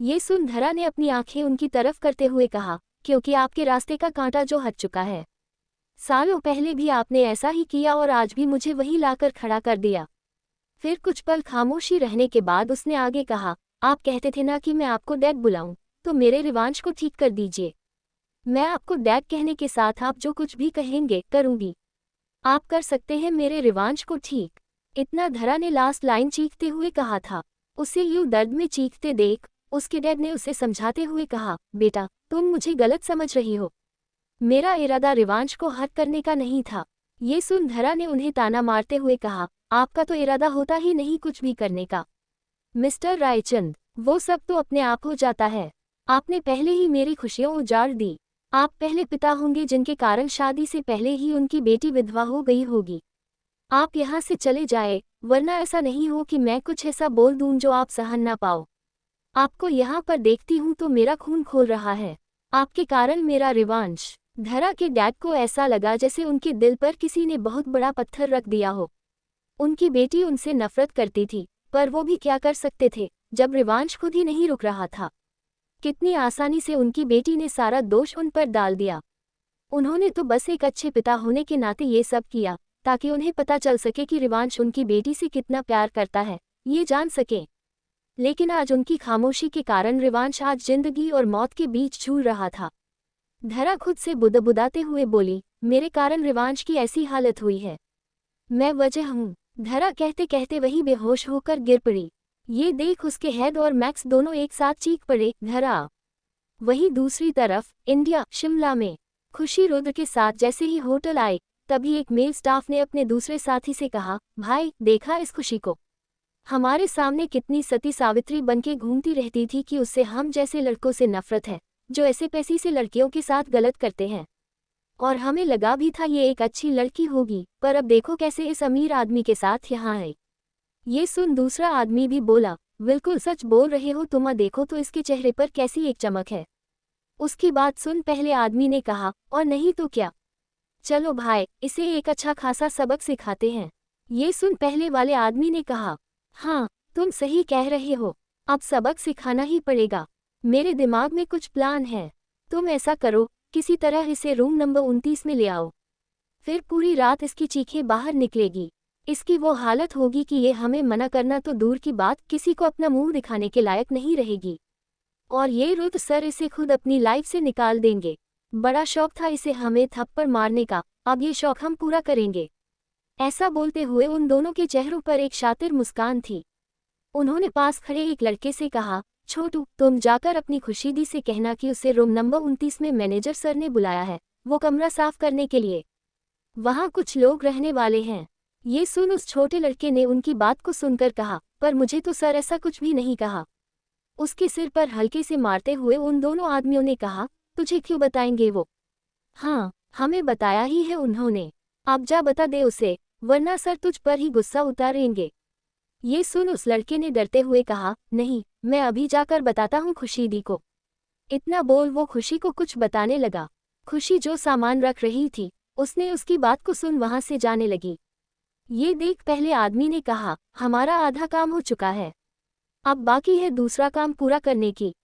ये सुन धरा ने अपनी आंखें उनकी तरफ करते हुए कहा, क्योंकि आपके रास्ते का कांटा जो हट चुका है। सालों पहले भी आपने ऐसा ही किया और आज भी मुझे वही लाकर खड़ा कर दिया। फिर कुछ पल खामोशी रहने के बाद उसने आगे कहा, आप कहते थे ना कि मैं आपको डैड बुलाऊं, तो मेरे रिवांश को ठीक कर दीजिए। मैं आपको डैड कहने के साथ आप जो कुछ भी कहेंगे करूंगी। आप कर सकते हैं मेरे रिवांश को ठीक। इतना धरा ने लास्ट लाइन चीखते हुए कहा था। उसे यूं दर्द में चीखते देख उसके डैड ने उसे समझाते हुए कहा, बेटा तुम मुझे गलत समझ रही हो। मेरा इरादा रिवांश को हट करने का नहीं था। ये सुन धरा ने उन्हें ताना मारते हुए कहा, आपका तो इरादा होता ही नहीं कुछ भी करने का। मिस्टर रायचंद, वो सब तो अपने आप हो जाता है। आपने पहले ही मेरी खुशियां उजाड़ दी। आप पहले पिता होंगे जिनके कारण शादी से पहले ही उनकी बेटी विधवा हो गई होगी। आप यहाँ से चले जाए, वरना ऐसा नहीं हो कि मैं कुछ ऐसा बोल दूं जो आप सहन ना पाओ। आपको यहाँ पर देखती हूँ तो मेरा खून खोल रहा है। आपके कारण मेरा रिवांश। धरा के डैड को ऐसा लगा जैसे उनके दिल पर किसी ने बहुत बड़ा पत्थर रख दिया हो। उनकी बेटी उनसे नफरत करती थी, पर वो भी क्या कर सकते थे जब रिवांश खुद ही नहीं रुक रहा था। कितनी आसानी से उनकी बेटी ने सारा दोष उन पर डाल दिया। उन्होंने तो बस एक अच्छे पिता होने के नाते ये सब किया, ताकि उन्हें पता चल सके कि रिवांश उनकी बेटी से कितना प्यार करता है, ये जान सके। लेकिन आज उनकी खामोशी के कारण रिवांश आज जिंदगी और मौत के बीच झूल रहा था। धरा खुद से बुदबुदाते हुए बोली, मेरे कारण रिवांश की ऐसी हालत हुई है। मैं वजह हूँ। धरा कहते कहते वही बेहोश होकर गिर पड़ी। ये देख उसके हेड और मैक्स दोनों एक साथ चीख पड़े, धरा। वहीं दूसरी तरफ इंडिया शिमला में खुशी रुद्र के साथ जैसे ही होटल आए, तभी एक मेल स्टाफ ने अपने दूसरे साथी से कहा, भाई देखा इस खुशी को। हमारे सामने कितनी सती सावित्री बनके घूमती रहती थी कि उससे हम जैसे लड़कों से नफरत है, जो ऐसे पैसी से लड़कियों के साथ गलत करते हैं। और हमें लगा भी था ये एक अच्छी लड़की होगी, पर अब देखो कैसे इस अमीर आदमी के साथ यहाँ है। ये सुन दूसरा आदमी भी बोला, बिल्कुल सच बोल रहे हो तुम, देखो तो इसके चेहरे पर कैसी एक चमक है। उसकी बात सुन पहले आदमी ने कहा, और नहीं तो क्या, चलो भाई इसे एक अच्छा खासा सबक सिखाते हैं। ये सुन पहले वाले आदमी ने कहा, हाँ तुम सही कह रहे हो, अब सबक सिखाना ही पड़ेगा। मेरे दिमाग में कुछ प्लान है। तुम ऐसा करो, किसी तरह इसे रूम नंबर 29 में ले आओ। फिर पूरी रात इसकी चीखें बाहर निकलेगी। इसकी वो हालत होगी कि ये हमें मना करना तो दूर की बात, किसी को अपना मुंह दिखाने के लायक नहीं रहेगी। और ये रुद्र सर इसे खुद अपनी लाइफ से निकाल देंगे। बड़ा शौक था इसे हमें थप्पड़ मारने का, अब ये शौक हम पूरा करेंगे। ऐसा बोलते हुए उन दोनों के चेहरों पर एक शातिर मुस्कान थी। उन्होंने पास खड़े एक लड़के से कहा, छोटू तुम जाकर अपनी खुशीदी से कहना कि उसे रूम नंबर 29 में मैनेजर सर ने बुलाया है, वो कमरा साफ करने के लिए। वहाँ कुछ लोग रहने वाले हैं। ये सुन उस छोटे लड़के ने उनकी बात को सुनकर कहा, पर मुझे तो सर ऐसा कुछ भी नहीं कहा। उसके सिर पर हल्के से मारते हुए उन दोनों आदमियों ने कहा, तुझे क्यों बताएंगे वो? हाँ हमें बताया ही है उन्होंने। अब जा बता दे उसे, वरना सर तुझ पर ही गुस्सा उतारेंगे। ये सुन उस लड़के ने डरते हुए कहा, नहीं मैं अभी जाकर बताता हूँ खुशीदी को। इतना बोल वो खुशी को कुछ बताने लगा। खुशी जो सामान रख रही थी, उसने उसकी बात को सुन वहां से जाने लगी। ये देख पहले आदमी ने कहा, हमारा आधा काम हो चुका है, अब बाकी है दूसरा काम पूरा करने की।